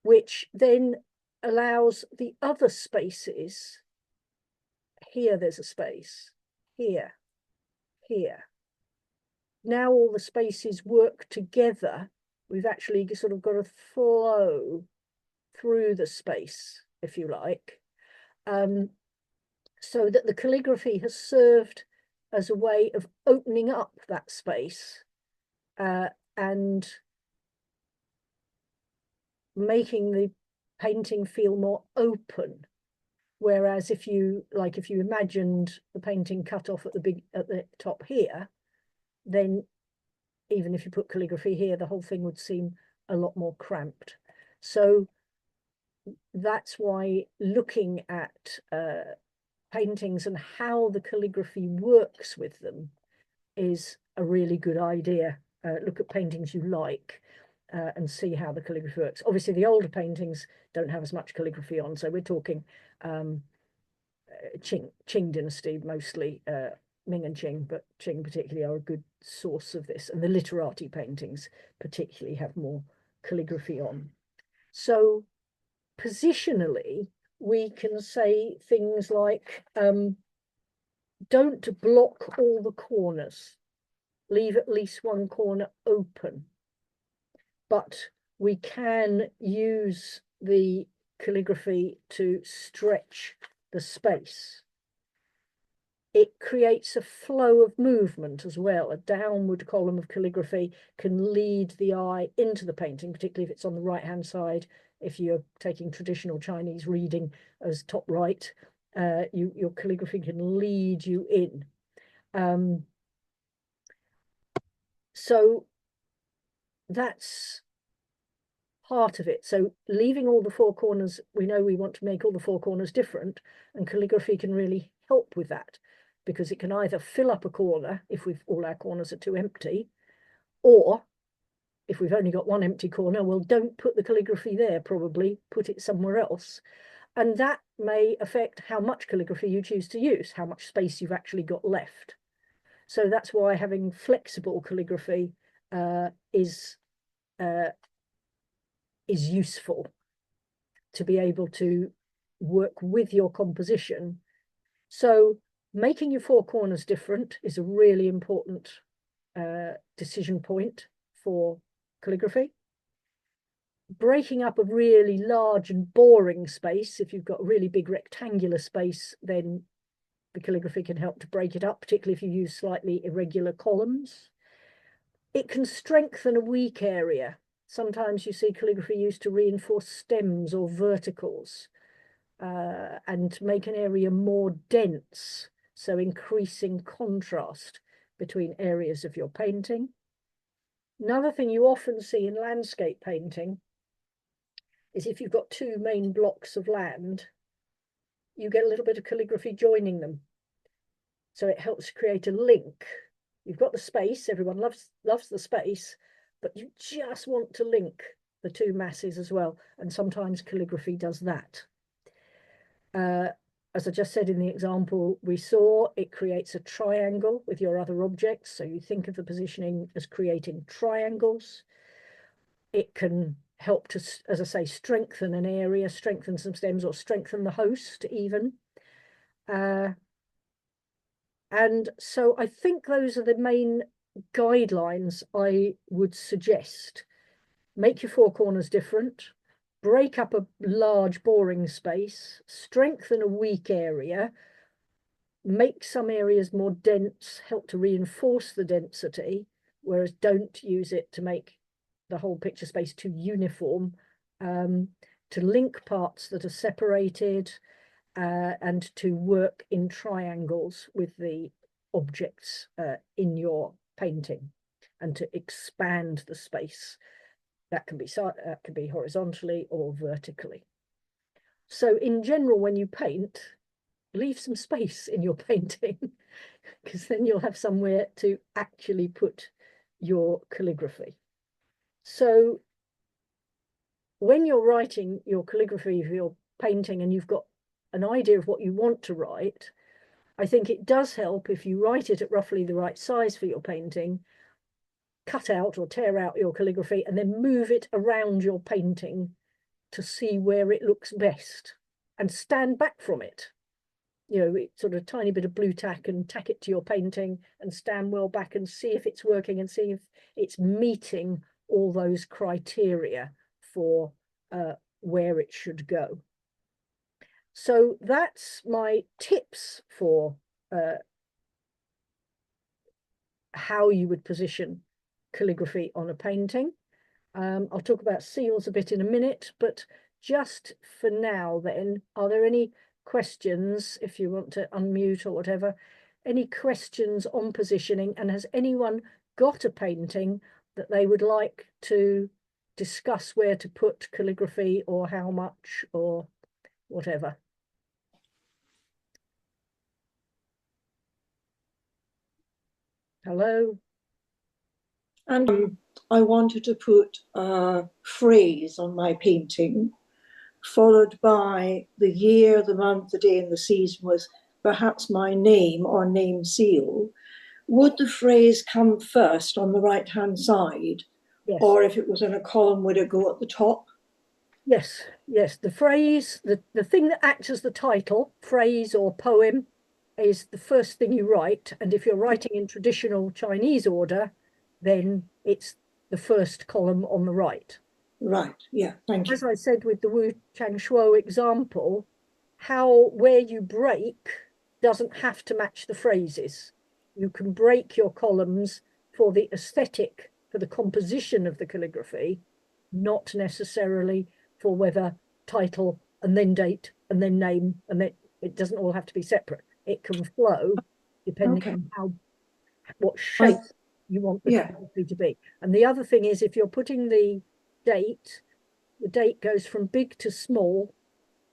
which then allows the other spaces. Here there's a space, here. Now all the spaces work together. We've actually sort of got a flow through the space, if you like, so that the calligraphy has served as a way of opening up that space and making the painting feel more open. Whereas if you imagined the painting cut off at the top here, then even if you put calligraphy here, the whole thing would seem a lot more cramped. So that's why looking at paintings and how the calligraphy works with them is a really good idea. Look at paintings you like and see how the calligraphy works. Obviously, the older paintings don't have as much calligraphy on, so we're talking Qing dynasty mostly, Ming and Qing, but Qing particularly are a good source of this, and the literati paintings particularly have more calligraphy on. So positionally, we can say things like, don't block all the corners, leave at least one corner open, but we can use the calligraphy to stretch the space. It creates a flow of movement as well. A downward column of calligraphy can lead the eye into the painting, particularly if it's on the right-hand side. If you're taking traditional Chinese reading as top right, your calligraphy can lead you in. So that's part of it. So leaving all the four corners, we know we want to make all the four corners different, and calligraphy can really help with that, because it can either fill up a corner if all our corners are too empty, or if we've only got one empty corner, well, don't put the calligraphy there, probably put it somewhere else. And that may affect how much calligraphy you choose to use, how much space you've actually got left. So that's why having flexible calligraphy is useful, to be able to work with your composition. So making your four corners different is a really important decision point for calligraphy. Breaking up a really large and boring space, if you've got a really big rectangular space, then the calligraphy can help to break it up, particularly if you use slightly irregular columns. It can strengthen a weak area. Sometimes you see calligraphy used to reinforce stems or verticals and make an area more dense, so increasing contrast between areas of your painting. Another thing you often see in landscape painting is if you've got two main blocks of land, you get a little bit of calligraphy joining them. So it helps create a link. You've got the space, everyone loves the space, but you just want to link the two masses as well. And sometimes calligraphy does that. As I just said in the example we saw, it creates a triangle with your other objects. So you think of the positioning as creating triangles. It can help to, as I say, strengthen an area, strengthen some stems, or strengthen the host even. And so I think those are the main guidelines I would suggest. Make your four corners different, break up a large boring space, strengthen a weak area, make some areas more dense, help to reinforce the density, whereas don't use it to make the whole picture space too uniform, to link parts that are separated, and to work in triangles with the objects in your painting, and to expand the space. That can be horizontally or vertically. So in general, when you paint, leave some space in your painting, because then you'll have somewhere to actually put your calligraphy. So when you're writing your calligraphy for your painting and you've got an idea of what you want to write, I think it does help if you write it at roughly the right size for your painting, cut out or tear out your calligraphy and then move it around your painting to see where it looks best, and stand back from it. You know, sort of a tiny bit of blue tack and tack it to your painting and stand well back and see if it's working and see if it's meeting all those criteria for where it should go. So that's my tips for how you would position calligraphy on a painting. I'll talk about seals a bit in a minute, but just for now then, are there any questions, if you want to unmute or whatever, any questions on positioning? And has anyone got a painting that they would like to discuss where to put calligraphy or how much or whatever? Hello? And I wanted to put a phrase on my painting, followed by the year, the month, the day, and the season with perhaps my name or name seal. Would the phrase come first on the right-hand side? Yes. Or if it was in a column, would it go at the top? Yes, yes. The phrase, the thing that acts as the title, phrase or poem, is the first thing you write. And if you're writing in traditional Chinese order, then it's the first column on the right. Right, yeah, thank you. As I said with the Wu Chang Shuo example, where you break doesn't have to match the phrases. You can break your columns for the aesthetic, for the composition of the calligraphy, not necessarily for whether title and then date and then name, and then it doesn't all have to be separate. It can flow depending on what shape you want the calligraphy to be. And the other thing is, if you're putting the date goes from big to small.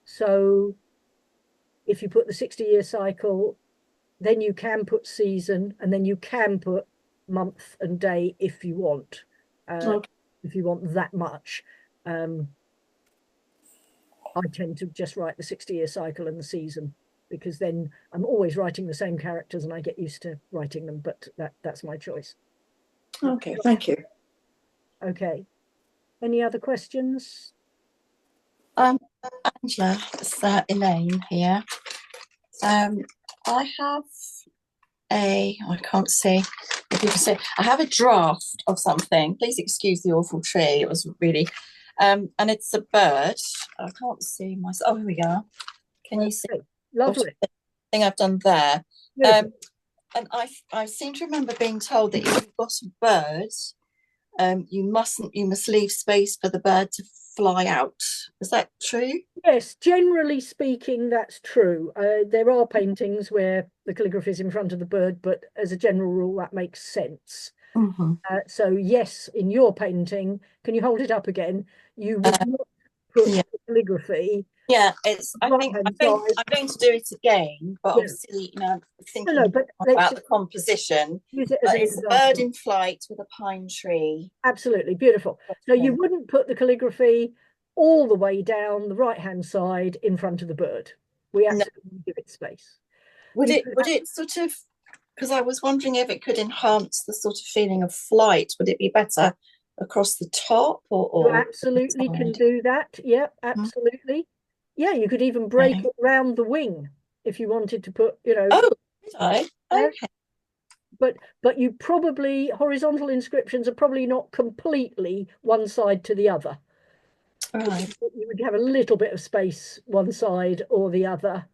So if you put the 60-year cycle, then you can put season, and then you can put month and day if you want. If you want that much. I tend to just write the 60-year cycle and the season. because then I'm always writing the same characters and I get used to writing them, but that's my choice. Okay, thank you. Okay. Any other questions? Angela, it's Elaine here. I have I can't see if you can see, I have a draft of something. Please excuse the awful tree. It was really, and it's a bird. I can't see myself. Oh, here we go. Can you see? Lovely. The thing I've done there? Beautiful. And I seem to remember being told that if you've got a bird, you must leave space for the bird to fly out. Is that true? Yes, generally speaking, that's true. There are paintings where the calligraphy is in front of the bird, but as a general rule, that makes sense. Mm-hmm. So yes, in your painting, can you hold it up again? You would not put yeah. calligraphy. Yeah, it's. I'm going to do it again, but obviously, thinking about the composition. Use it as an it's example. A bird in flight with a pine tree. Absolutely beautiful. So you wouldn't put the calligraphy all the way down the right-hand side in front of the bird. We absolutely give it space. Would it sort of? Because I was wondering if it could enhance the sort of feeling of flight. Would it be better across the top or you absolutely can do that. Yep, absolutely. Yeah, you could even break it around the wing if you wanted to put, Oh, did I? Okay. But you probably, horizontal inscriptions are probably not completely one side to the other. Right. You would have a little bit of space one side or the other.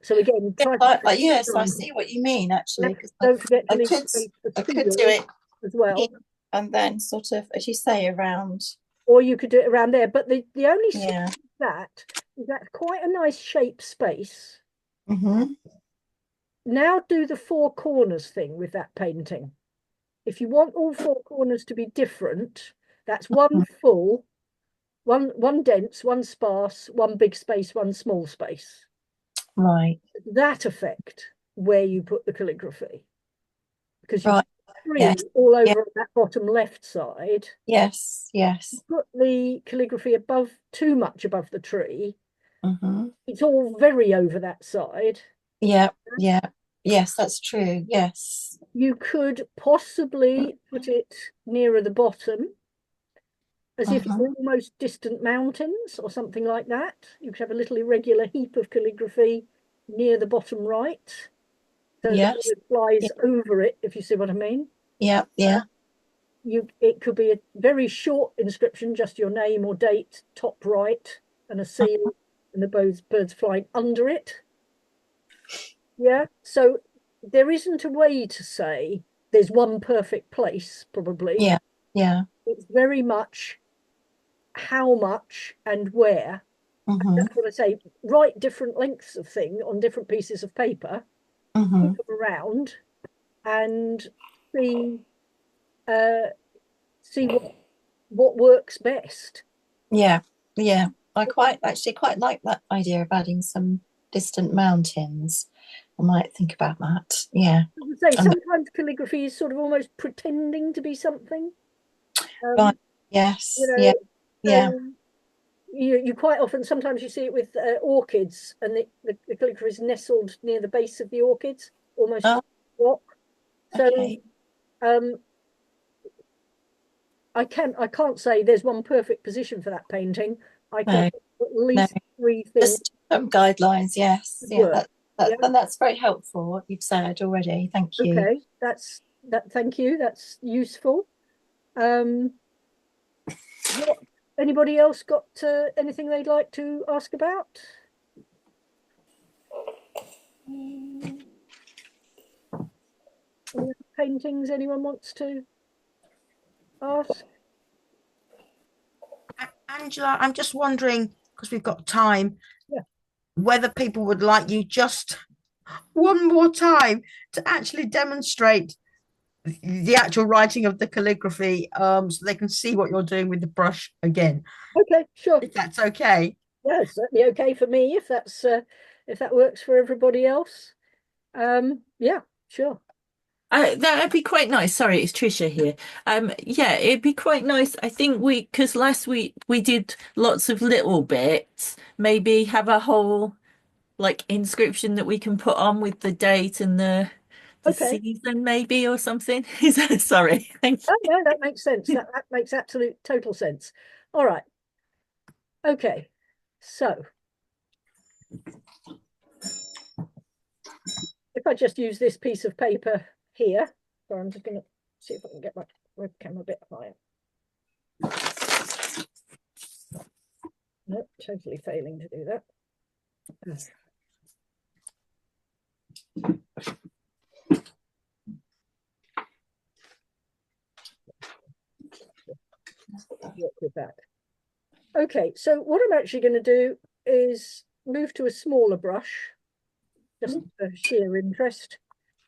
So again, try yes, I see what you mean actually. Don't forget to I leave could space for do it as well. And then sort of, as you say, around. Or you could do it around there. But the only thing that is that's quite a nice shape space. Mm-hmm. Now do the four corners thing with that painting. If you want all four corners to be different, that's one full, one dense, one sparse, one big space, one small space. Right. That effect where you put the calligraphy. Because you've yes. all over on that bottom left side. Yes, yes. You put the calligraphy too much above the tree. Mm-hmm. It's all very over that side. Yeah. Yes, that's true. Yes. You could possibly put it nearer the bottom, as if it's almost distant mountains or something like that. You could have a little irregular heap of calligraphy near the bottom right. So it flies over it, if you see what I mean. Yeah. It could be a very short inscription, just your name or date, top right, and a seal, and the birds flying under it. Yeah, so there isn't a way to say there's one perfect place, probably. Yeah. It's very much how much and where. That's what I say. Write different lengths of thing on different pieces of paper, keep them around, and see what works best. Yeah. I quite like that idea of adding some distant mountains. I might think about that. Yeah. Say sometimes calligraphy is sort of almost pretending to be something. Right. Yes. You quite often, sometimes you see it with orchids, and the calligraphy is nestled near the base of the orchids, almost rock. So I can't say there's one perfect position for that painting. I can at least 3 things. Just some guidelines, yes. That's very helpful what you've said already. Thank you. Okay, thank you. That's useful. Anybody else got anything they'd like to ask about? Any paintings anyone wants to ask? Angela, I'm just wondering, because we've got time, whether people would like you just one more time to actually demonstrate the actual writing of the calligraphy, so they can see what you're doing with the brush again. Okay, sure. If that's okay. Yeah, it's certainly okay for me if that works for everybody else. Yeah, sure. That'd be quite nice. Sorry, it's Trisha here. Yeah, it'd be quite nice. I think because last week we did lots of little bits, maybe have a whole like inscription that we can put on with the date and the Okay. season maybe or something? Is that, sorry. Thank Oh, you. no, that makes sense. That makes absolute total sense. All right. Okay. So if I just use this piece of paper here, so I'm just going to see if I can get my webcam a bit higher. Nope, totally failing to do that. Work with that. Okay, so what I'm actually going to do is move to a smaller brush, just for sheer interest.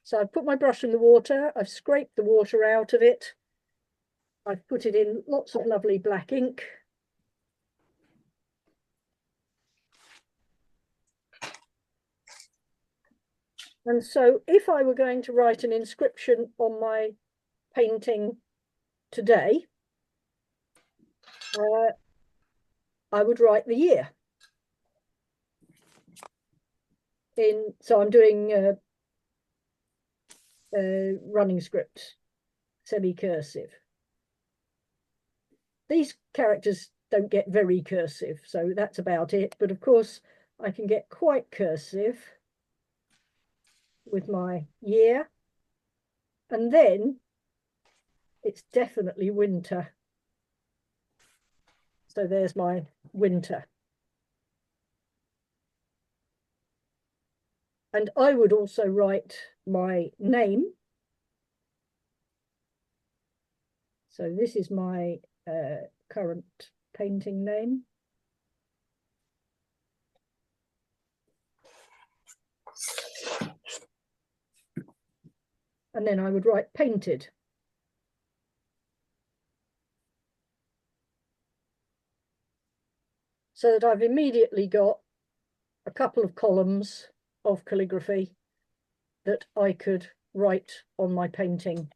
So I've put my brush in the water, I've scraped the water out of it, I've put it in lots of lovely black ink. And so if I were going to write an inscription on my painting today, I would write the year. So I'm doing running script, semi-cursive. These characters don't get very cursive, so that's about it. But of course, I can get quite cursive with my year. And then it's definitely winter. So there's my winter. And I would also write my name. So this is my current painting name. And then I would write painted. So that I've immediately got a couple of columns of calligraphy that I could write on my painting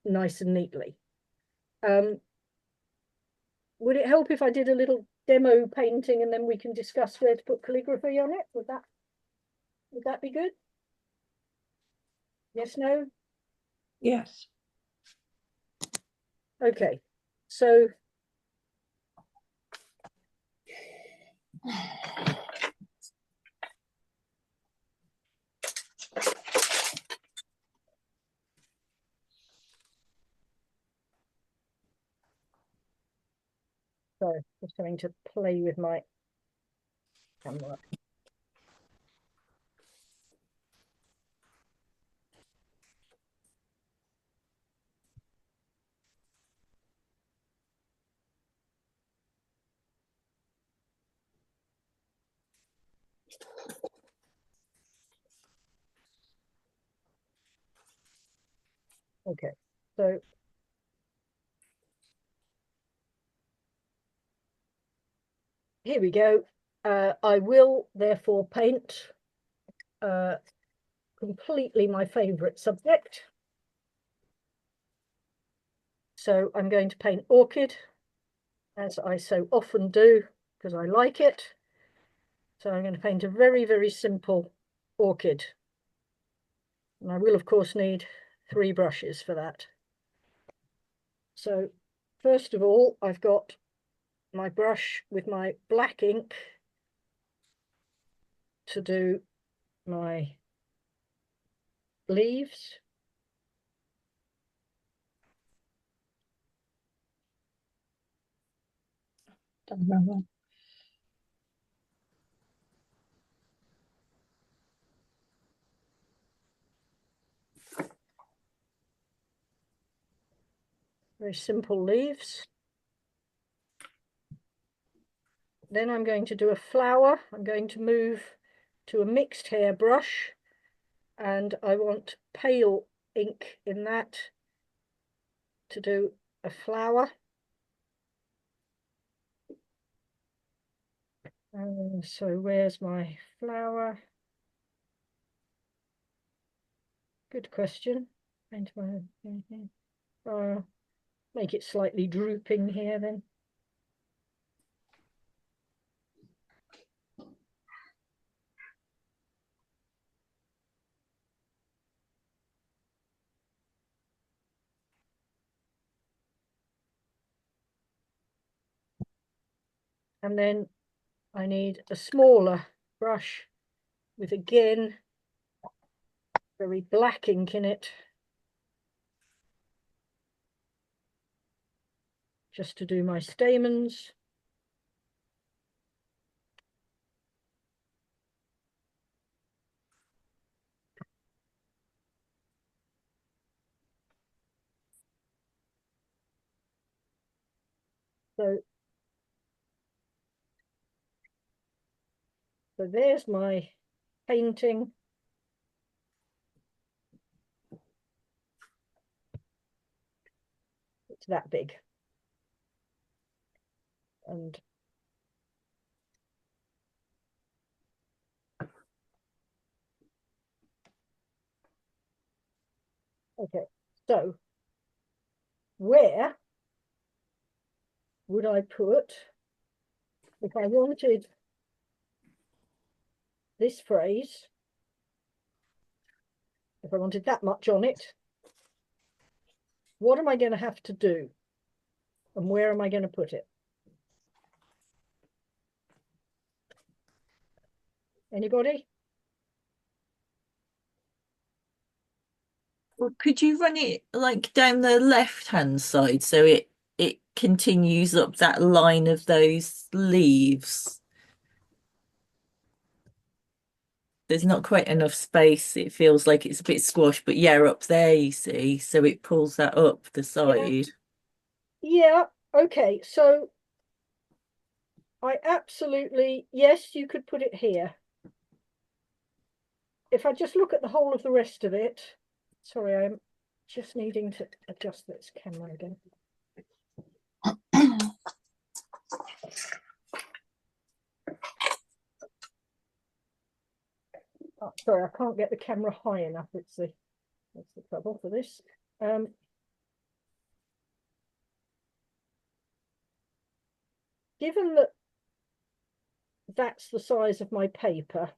nice and neatly. Would it help if I did a little demo painting and then we can discuss where to put calligraphy on it? Would that be good? Yes, no? Yes. Okay, so sorry, just having to play with my camera. Okay, so here we go. I will therefore paint completely my favorite subject. So I'm going to paint orchid, as I so often do, because I like it. So I'm going to paint a very, very simple orchid. And I will, of course, need 3 brushes for that. So first of all, I've got my brush with my black ink to do my leaves. Don't remember. Very simple leaves. Then I'm going to do a flower. I'm going to move to a mixed hair brush, and I want pale ink in that to do a flower. So where's my flower? Good question. Make it slightly drooping here then. And then I need a smaller brush with, again, very black ink in it, just to do my stamens. So there's my painting. It's that big. And okay, so where would I put, if I wanted this phrase, if I wanted that much on it, what am I going to have to do? And where am I going to put it? Anybody? Well, could you run it like down the left-hand side so it continues up that line of those leaves? There's not quite enough space. It feels like it's a bit squashed, but yeah, up there you see, so it pulls that up the side. Yeah, okay, so I absolutely, yes, you could put it here. If I just look at the whole of the rest of it, sorry, I'm just needing to adjust this camera again. Oh, sorry, I can't get the camera high enough. That's the trouble for this. Given that that's the size of my paper,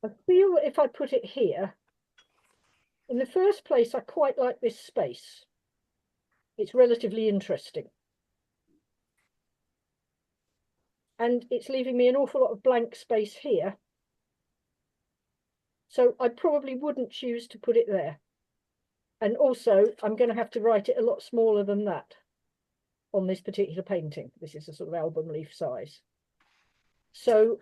I feel that if I put it here, in the first place, I quite like this space. It's relatively interesting. And it's leaving me an awful lot of blank space here. So I probably wouldn't choose to put it there. And also, I'm going to have to write it a lot smaller than that on this particular painting. This is a sort of album leaf size. So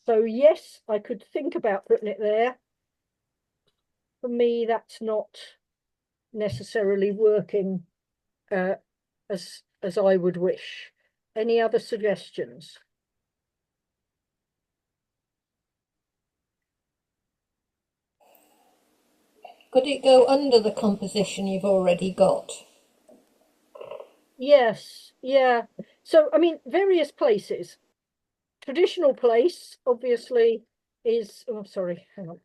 yes, I could think about putting it there. For me, that's not necessarily working as I would wish. Any other suggestions? Could it go under the composition you've already got? Yes, yeah. So, I mean, various places. Traditional place, obviously, is, oh, sorry, hang on.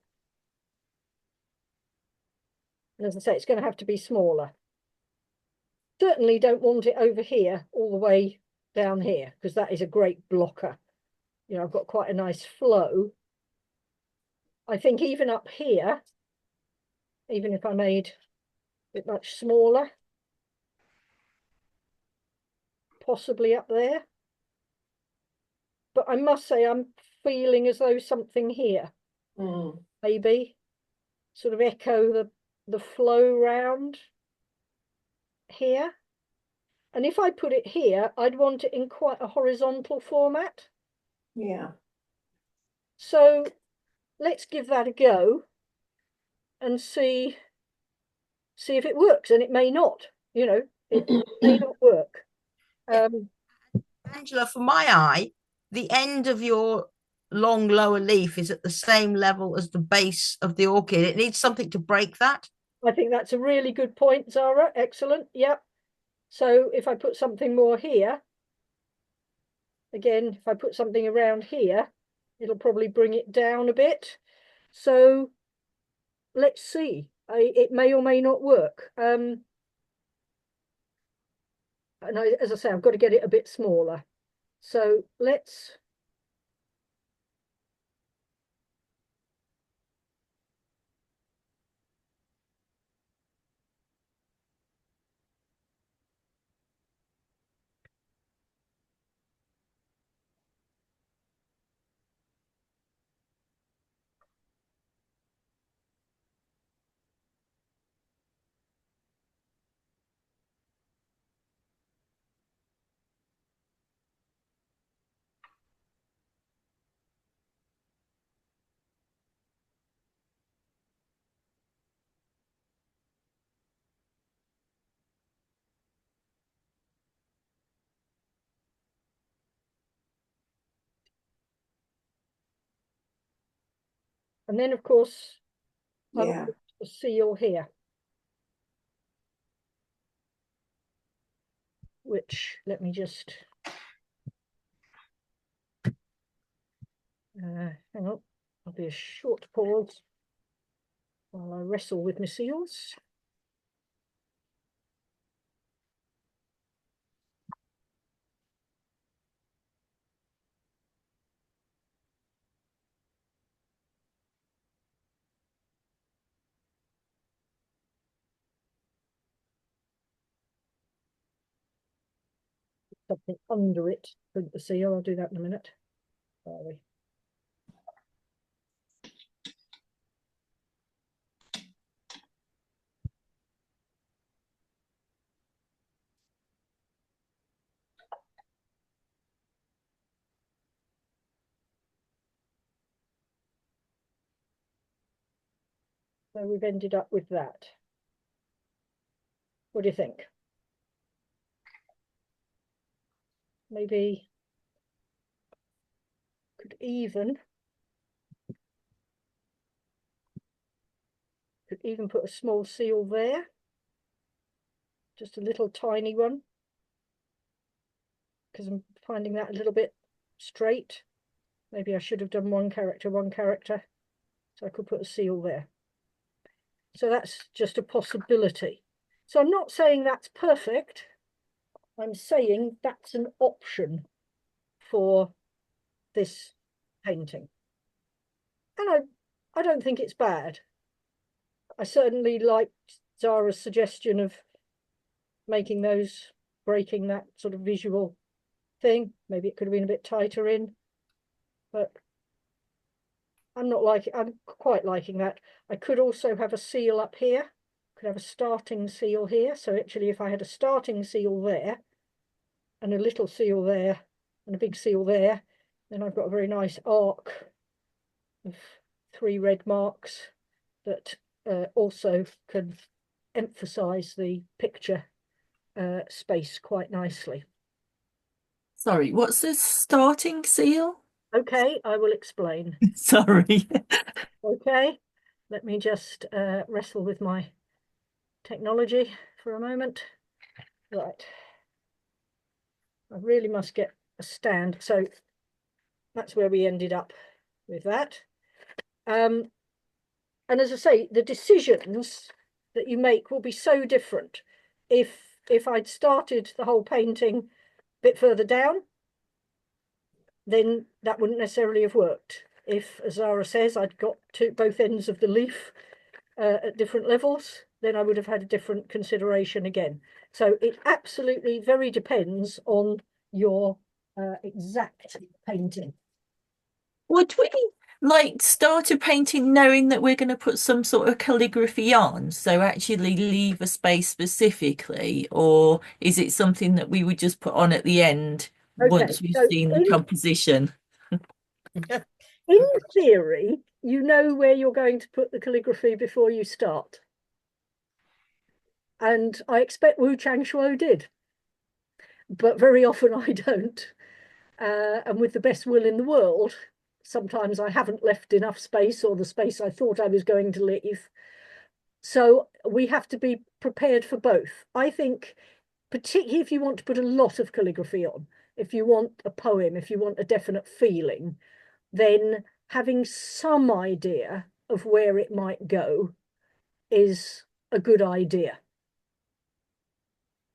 And as I say, it's going to have to be smaller. Certainly don't want it over here, all the way down here, because that is a great blocker. You know, I've got quite a nice flow. I think even up here, even if I made it much smaller, possibly up there. But I must say, I'm feeling as though something here, maybe, sort of echo the flow round here. And if I put it here, I'd want it in quite a horizontal format. Yeah. So let's give that a go and see if it works. And it may not, you know, it may not work. Angela, for my eye, the end of your long lower leaf is at the same level as the base of the orchid. It needs something to break that. I think that's a really good point, Zara. Excellent. Yeah. So if I put something more here, again, if I put something around here, it'll probably bring it down a bit. So let's see. It may or may not work. And as I say, I've got to get it a bit smaller. So let's And then, of course, Yeah. the seal here, which, let me just hang on, there'll be a short pause while I wrestle with my seals. Something under it, print the seal. I'll do that in a minute. Sorry. So we've ended up with that. What do you think? Maybe could even put a small seal there, just a little tiny one, because I'm finding that a little bit straight. Maybe I should have done one character, so I could put a seal there. So that's just a possibility. So I'm not saying that's perfect. I'm saying that's an option for this painting. And I don't think it's bad. I certainly liked Zara's suggestion of making those, breaking that sort of visual thing. Maybe it could have been a bit tighter in, but I'm quite liking that. I could also have a seal up here. Could have a starting seal here. So actually, if I had a starting seal there and a little seal there and a big seal there, then I've got a very nice arc of 3 red marks that also can emphasize the picture space quite nicely. Sorry, what's the starting seal? Okay, I will explain. Sorry. Okay, let me just wrestle with my technology for a moment. Right, I really must get a stand. So that's where we ended up with that. And as I say, the decisions that you make will be so different. If I'd started the whole painting a bit further down, then that wouldn't necessarily have worked. If, as Zara says, I'd got to both ends of the leaf at different levels, then I would have had a different consideration again. So it absolutely very depends on your exact painting. Would we like start a painting knowing that we're going to put some sort of calligraphy on, so actually leave a space specifically, or is it something that we would just put on at the end once we've seen the composition? In theory, you know where you're going to put the calligraphy before you start. And I expect Wu Changshuo did, but very often I don't. And with the best will in the world, sometimes I haven't left enough space, or the space I thought I was going to leave. So we have to be prepared for both. I think, particularly if you want to put a lot of calligraphy on, if you want a poem, if you want a definite feeling, then having some idea of where it might go is a good idea.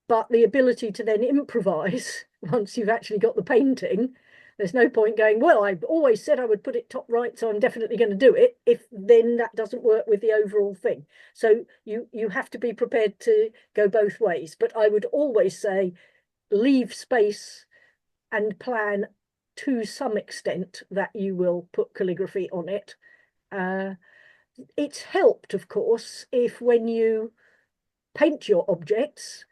But the ability to then improvise once you've actually got the painting, there's no point going, well, I always said I would put it top right, so I'm definitely going to do it, if then that doesn't work with the overall thing. So you have to be prepared to go both ways. But I would always say leave space and plan to some extent that you will put calligraphy on it. It's helped, of course, if when you paint your objects,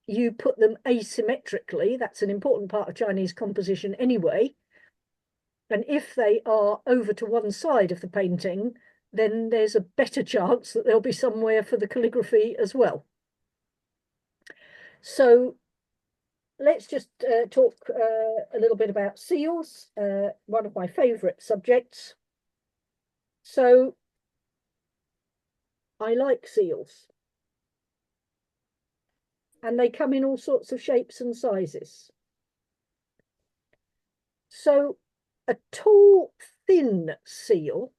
you put them asymmetrically. That's an important part of Chinese composition anyway. And if they are over to one side of the painting, then there's a better chance that there'll be somewhere for the calligraphy as well. So let's just talk a little bit about seals, one of my favourite subjects. So I like seals. And they come in all sorts of shapes and sizes. So a tall, thin seal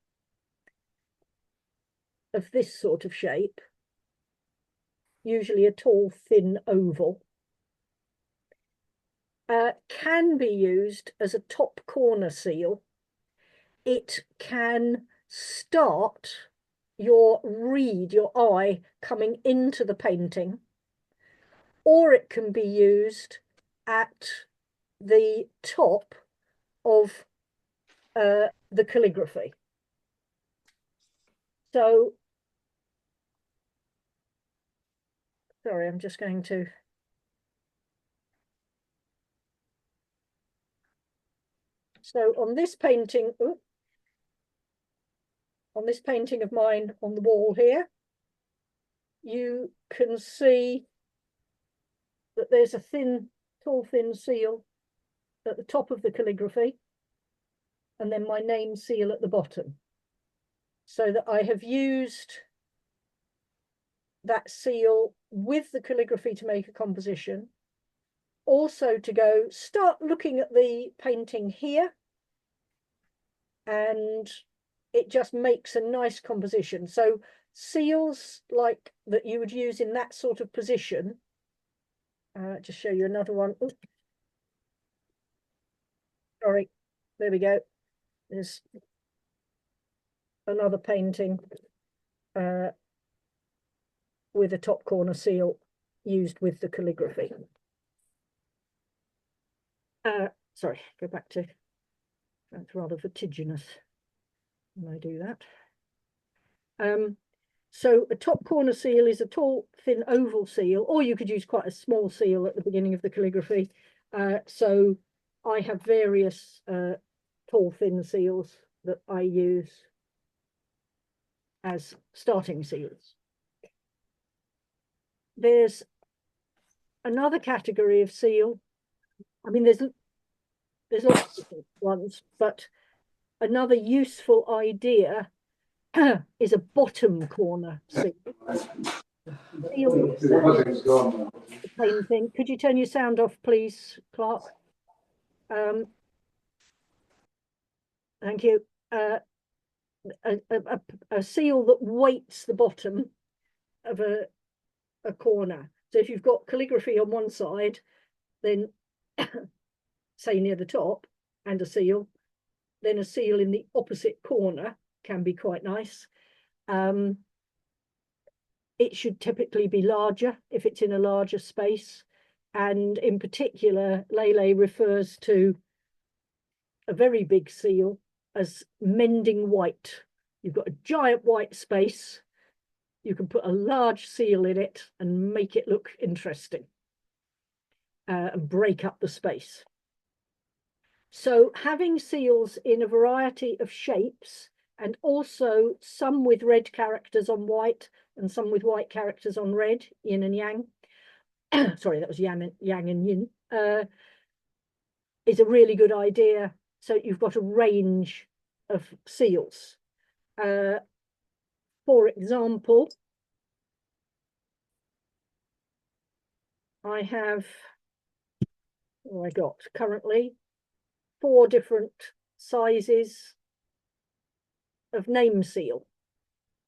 of this sort of shape, usually a tall, thin oval, can be used as a top corner seal. It can start your eye coming into the painting, or it can be used at the top of the calligraphy. So, sorry, I'm just going to. So on this painting, of mine on the wall here, you can see that there's a tall, thin seal at the top of the calligraphy, and then my name seal at the bottom. So that I have used that seal with the calligraphy to make a composition. Also to start looking at the painting here, and it just makes a nice composition. So seals like that you would use in that sort of position. Just show you another one. Oops. Sorry, there we go. There's another painting with a top corner seal used with the calligraphy. Sorry, go back to, that's rather vertiginous when I do that. So a top corner seal is a tall, thin oval seal, or you could use quite a small seal at the beginning of the calligraphy. So I have various tall, thin seals that I use as starting seals. There's another category of seal. I mean, there's lots of different ones, but another useful idea is a bottom corner seal. Painting. Could you turn your sound off, please, Clark? Thank you. A seal that weights the bottom of a corner. So if you've got calligraphy on one side, then say near the top, and a seal, then a seal in the opposite corner can be quite nice. It should typically be larger if it's in a larger space. And in particular, Lele refers to a very big seal as mending white. You've got a giant white space. You can put a large seal in it and make it look interesting and break up the space. So having seals in a variety of shapes, and also some with red characters on white and some with white characters on red, yin and yang. Sorry, that was yang and yin. Is a really good idea. So you've got a range of seals. For example, I have, I got currently 4 different sizes of name seal,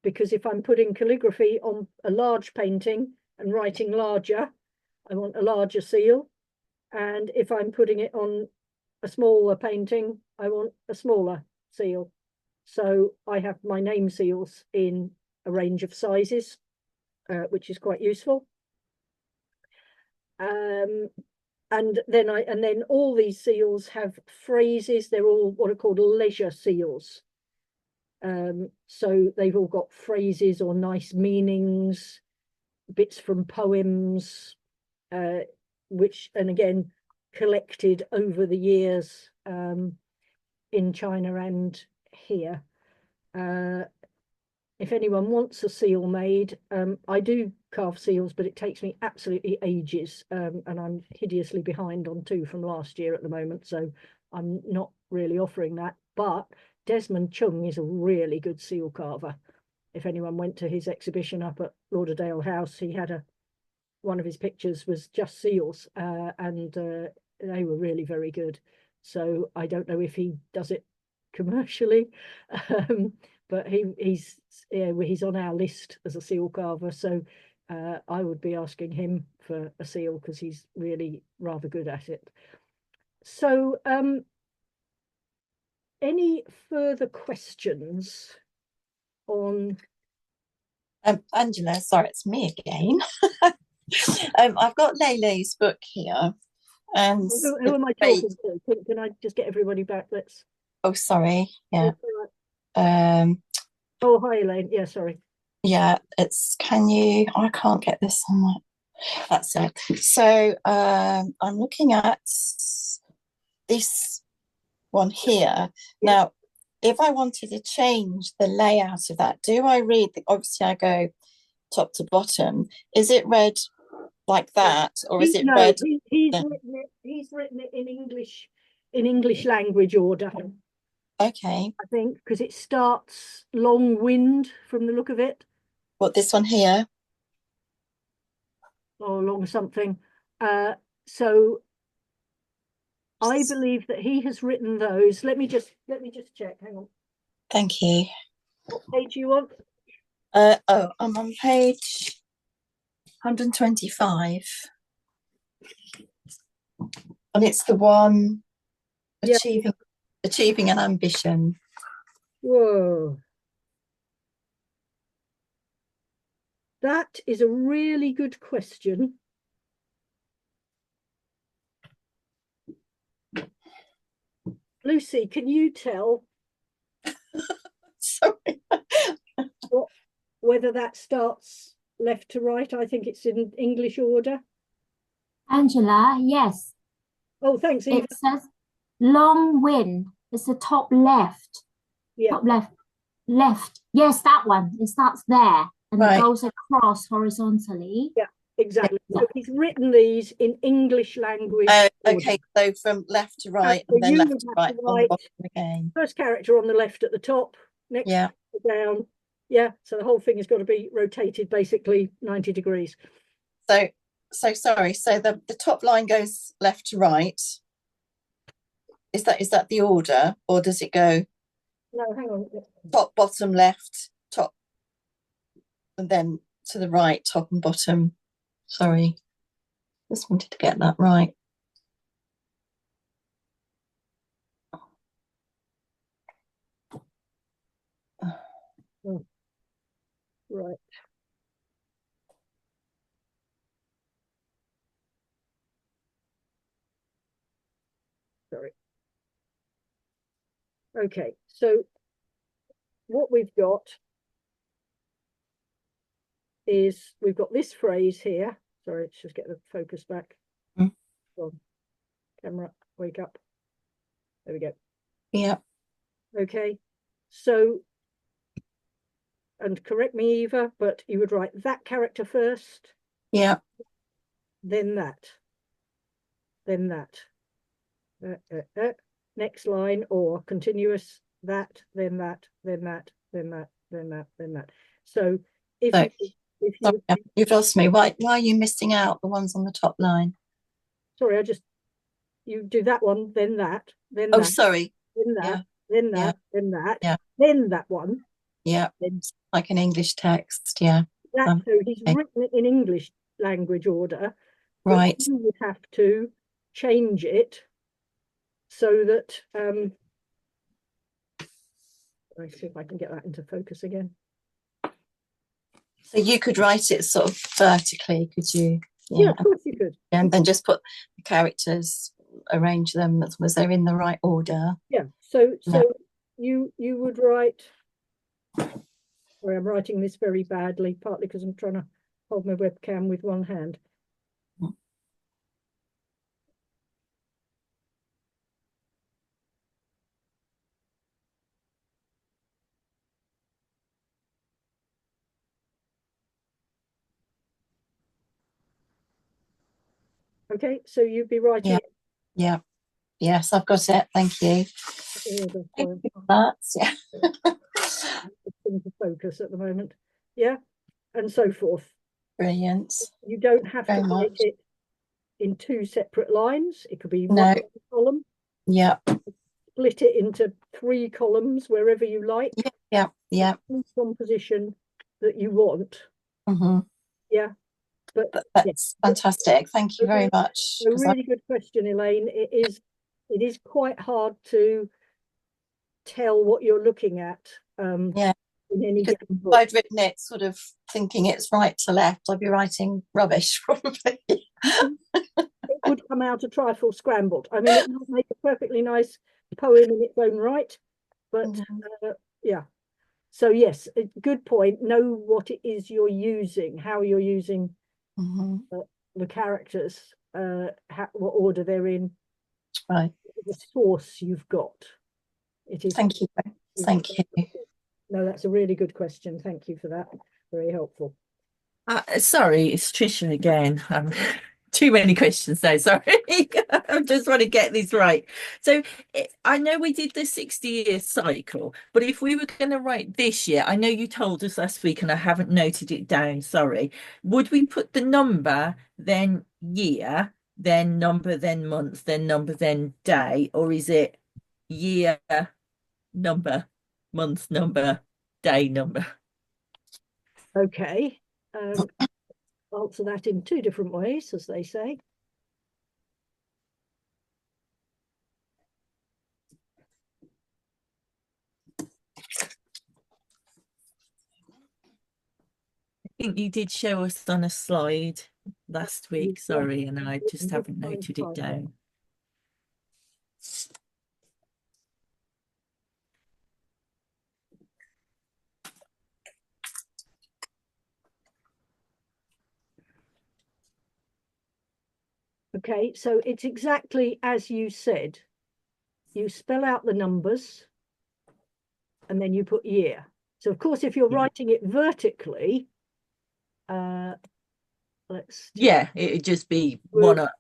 because if I'm putting calligraphy on a large painting and writing larger, I want a larger seal, and if I'm putting it on a smaller painting, I want a smaller seal. So I have my name seals in a range of sizes, which is quite useful. And then all these seals have phrases. They're all what are called leisure seals. So they've all got phrases or nice meanings, bits from poems, which, and again, collected over the years in China and here. If anyone wants a seal made, I do carve seals, but it takes me absolutely ages, and I'm hideously behind on 2 from last year at the moment, so I'm not really offering that. But Desmond Chung is a really good seal carver. If anyone went to his exhibition up at Lauderdale House, he had one of his pictures was just seals, and they were really very good. So I don't know if he does it commercially, but he's on our list as a seal carver. So I would be asking him for a seal because he's really rather good at it. So any further questions on? Angela, sorry, it's me again. I've got Lele's book here. And who am I talking to? Can I just get everybody back? Let's. Oh, sorry. Yeah. Oh, hi, Elaine. Yeah, sorry. Yeah, it's. Can you? I can't get this on my. That's it. So I'm looking at this one here. Now, if I wanted to change the layout of that, do I read? Obviously, I go top to bottom. Is it read like that, or is it read? He's written it in English language order. Okay. I think because it starts long wind from the look of it. What, this one here? Or long something. So I believe that he has written those. Let me just check. Hang on. Thank you. What page you want? I'm on page 125. And it's the one achieving an ambition. Whoa. That is a really good question. Lucy, can you tell Sorry. whether that starts left to right? I think it's in English order. Angela, yes. Oh, thanks, Eva. It says long wind. It's the top left. Yeah. Top left. Left. Yes, that one. It starts there and Right. it goes across horizontally. Yeah, exactly. Yeah. So he's written these in English language. Okay, so from left to right, so and then you left would to have right to on the write bottom again. first character on the left at the top, next Yeah. down. Yeah, so the whole thing has got to be rotated basically 90 degrees. So sorry. So the top line goes left to right. Is that the order, or does it go No, hang on. top, bottom, left, top, and then to the right, top and bottom? Sorry, just wanted to get that right. Oh. Right. Sorry. Okay, so what we've got is we've got this phrase here. Sorry, let's just get the focus back. Mm. On. Camera, wake up. There we go. Yeah. Okay, so, and correct me, Eva, but you would write that character first. Yeah. Then that. Then that. Next line, or continuous, that, then that, then that, then that, then that, then that. So if Sorry, you've lost me. Why are you missing out the ones on the top line? Sorry, you do that one, then that, then Oh, that, sorry. then that, Yeah. then that, Yeah. then that, Yeah. then that one. Yeah. Then like an English text. Yeah. that, so he's written it in English language order. Right. You would have to change it so that let's see if I can get that into focus again. So you could write it sort of vertically, could you? Yeah, of course you could. And then just put the characters, arrange them as they're in the right order. Yeah. So you would write. Sorry, I'm writing this very badly, partly because I'm trying to hold my webcam with one hand. Okay, so you'd be writing. Yeah. Yes, I've got it. Thank you. order. Thank So you for that. Yeah. thing to focus at the moment. Yeah, and so forth. Brilliant. You don't have to Very write much. it in 2 separate lines. It could be No. 1 column. Yeah. Split it into 3 columns wherever you like. Yeah. Yeah. Composition that you want. Mm-hmm. Yeah, but that's fantastic. Thank you very much. A really good question, Elaine. It is quite hard to tell what you're looking at. Yeah. In any Because given if book. I'd written it sort of thinking it's right to left, I'd be writing rubbish probably. It would come out a trifle scrambled. I mean, it might make a perfectly nice poem in its own right, but yeah. So yes, good point. Know what it is you're using, how you're using the characters, what order they're in, right? The source you've got. It is. Thank you. Thank you. No, that's a really good question. Thank you for that. Very helpful. Sorry, it's Trisha again. Too many questions though, sorry. I just want to get this right. So I know we did the 60-year cycle, but if we were going to write this year, I know you told us last week and I haven't noted it down, sorry. Would we put the number, then year, then number, then month, then number, then day, or is it year, number, month, number, day, number? Okay. Answer that in 2 different ways, as they say. I think you did show us on a slide last week, sorry, and I just haven't noted it down. Okay, so it's exactly as you said. You spell out the numbers and then you put year. So of course, if you're writing it vertically, it'd just be one up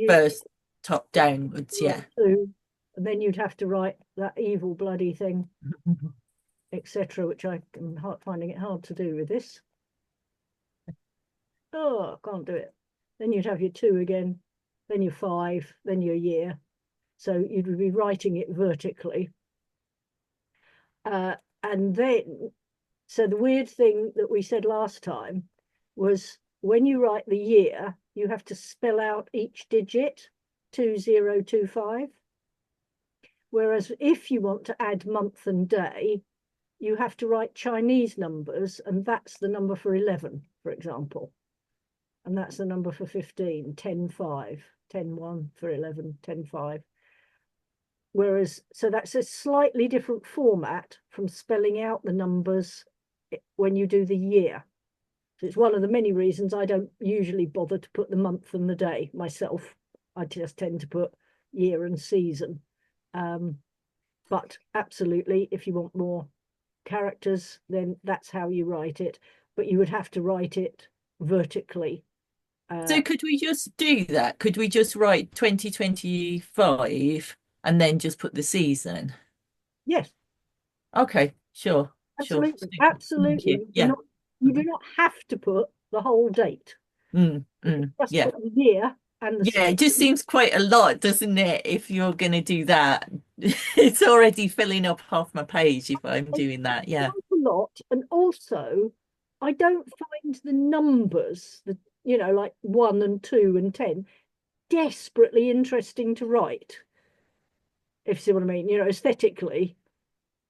first, top downwards, yeah. 2, and then you'd have to write that evil bloody thing, etc., which I'm finding it hard to do with this. Oh, I can't do it. Then you'd have your 2 again, then your 5, then your year. So you'd be writing it vertically. And then, so the weird thing that we said last time was when you write the year, you have to spell out each digit, 2025. Whereas if you want to add month and day, you have to write Chinese numbers, and that's the number for 11, for example. And that's the number for 15, 10, 5, 10, 1 for 11, 10, 5. Whereas, so that's a slightly different format from spelling out the numbers when you do the year. So it's one of the many reasons I don't usually bother to put the month and the day myself. I just tend to put year and season. But absolutely, if you want more characters, then that's how you write it. But you would have to write it vertically. So could we just do that? Could we just write 2025 and then just put the season? Yes. Okay, sure. Absolutely. Sure. Absolutely. Yeah. You do not have to put the whole date. Just yeah. Put the year and the it just seems quite a lot, doesn't it? If you're going to do that, it's already filling up half my page if I'm doing that. Yeah. A lot. And also, I don't find the numbers, like 1 and 2 and 10, desperately interesting to write. If you see what I mean, aesthetically,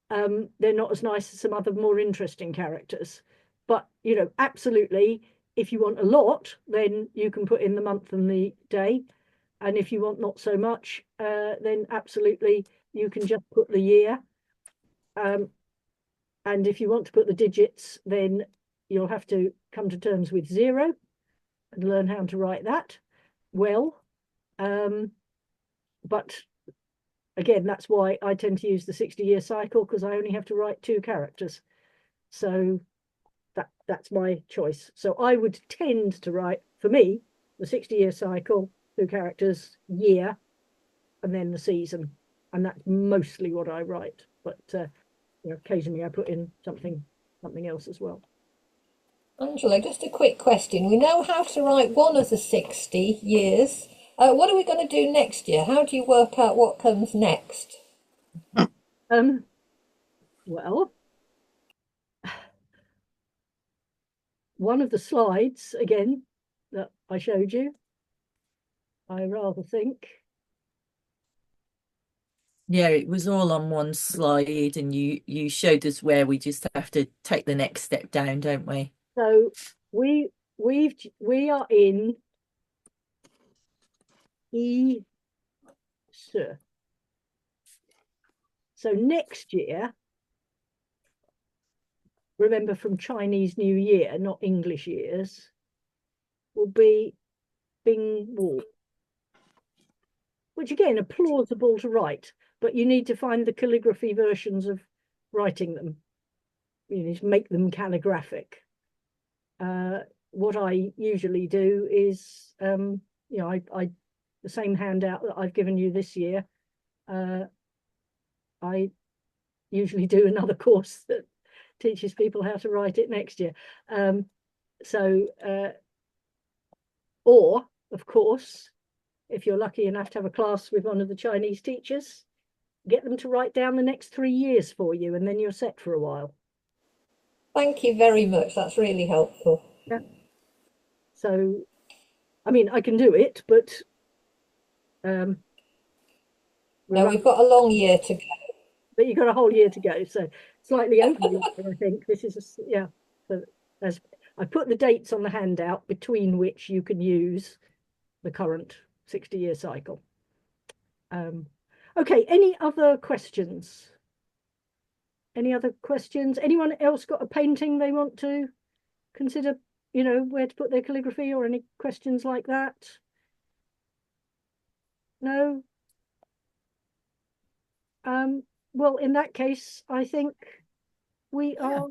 they're not as nice as some other more interesting characters. But, absolutely, if you want a lot, then you can put in the month and the day. And if you want not so much, then absolutely, you can just put the year. And if you want to put the digits, then you'll have to come to terms with 0 and learn how to write that well. But again, that's why I tend to use the 60-year cycle, because I only have to write 2 characters. So that's my choice. So I would tend to write, for me, the 60-year cycle, 2 characters, year, and then the season. and that's mostly what I write. But occasionally I put in something else as well. Angela, just a quick question. We know how to write one of the 60 years. What are we going to do next year? How do you work out what comes next? Well, one of the slides, again, that I showed you, I rather think. Yeah, it was all on one slide, and you showed us where we just have to take the next step down, don't we? So we are in Sir. So next year, remember from Chinese New Year, not English years, will be Bing Wu, which again are plausible to write, but you need to find the calligraphy versions of writing them. You need to make them calligraphic. What I usually do is, I the same handout that I've given you this year, I usually do another course that teaches people how to write it next year. Or, of course, if you're lucky enough to have a class with one of the Chinese teachers, get them to write down the next 3 years for you, and then you're set for a while. Thank you very much. That's really helpful. Yeah. So, I mean, I can do it, but we've got a long year to go. But you've got a whole year to go, so slightly over a year, I think. This is yeah. So as I put the dates on the handout between which you can use the current 60-year cycle. Okay, any other questions? Any other questions? Anyone else got a painting they want to consider, where to put their calligraphy, or any questions like that? No? Well, in that case, I think we are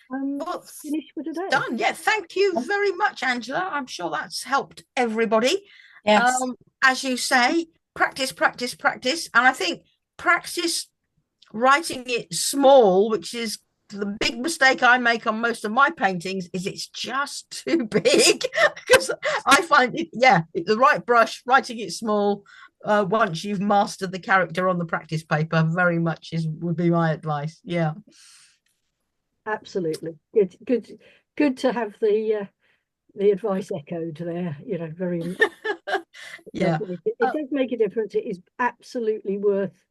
finished for today. Done. Yeah, thank you very much, Angela. I'm sure that's helped everybody. Yes. As you say, practice, practice, practice. And I think practice writing it small, which is the big mistake I make on most of my paintings, is it's just too big. Because I find it, the right brush, writing it small, once you've mastered the character on the practice paper, very much would be my advice. Yeah. Absolutely. Good to have the advice echoed there, very much. Yeah. It does make a difference. It is absolutely worth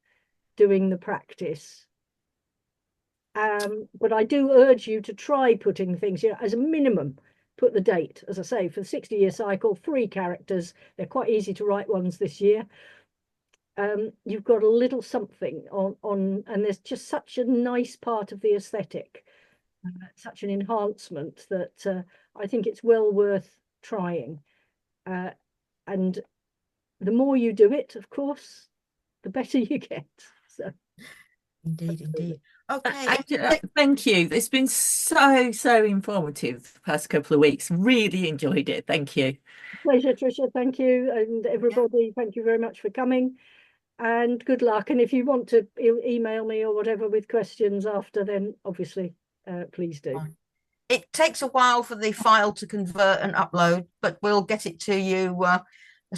doing the practice. But I do urge you to try putting things, as a minimum, put the date. As I say, for the 60-year cycle, 3 characters. They're quite easy to write ones this year. You've got a little something on, and there's just such a nice part of the aesthetic, such an enhancement that I think it's well worth trying. And the more you do it, of course, the better you get. So. Indeed. Okay. Thank you. It's been so informative the past couple of weeks. Really enjoyed it. Thank you. Pleasure, Tricia. Thank you. And everybody, thank you very much for coming. And good luck. And if you want to email me or whatever with questions after, then obviously, please do. It takes a while for the file to convert and upload, but we'll get it to you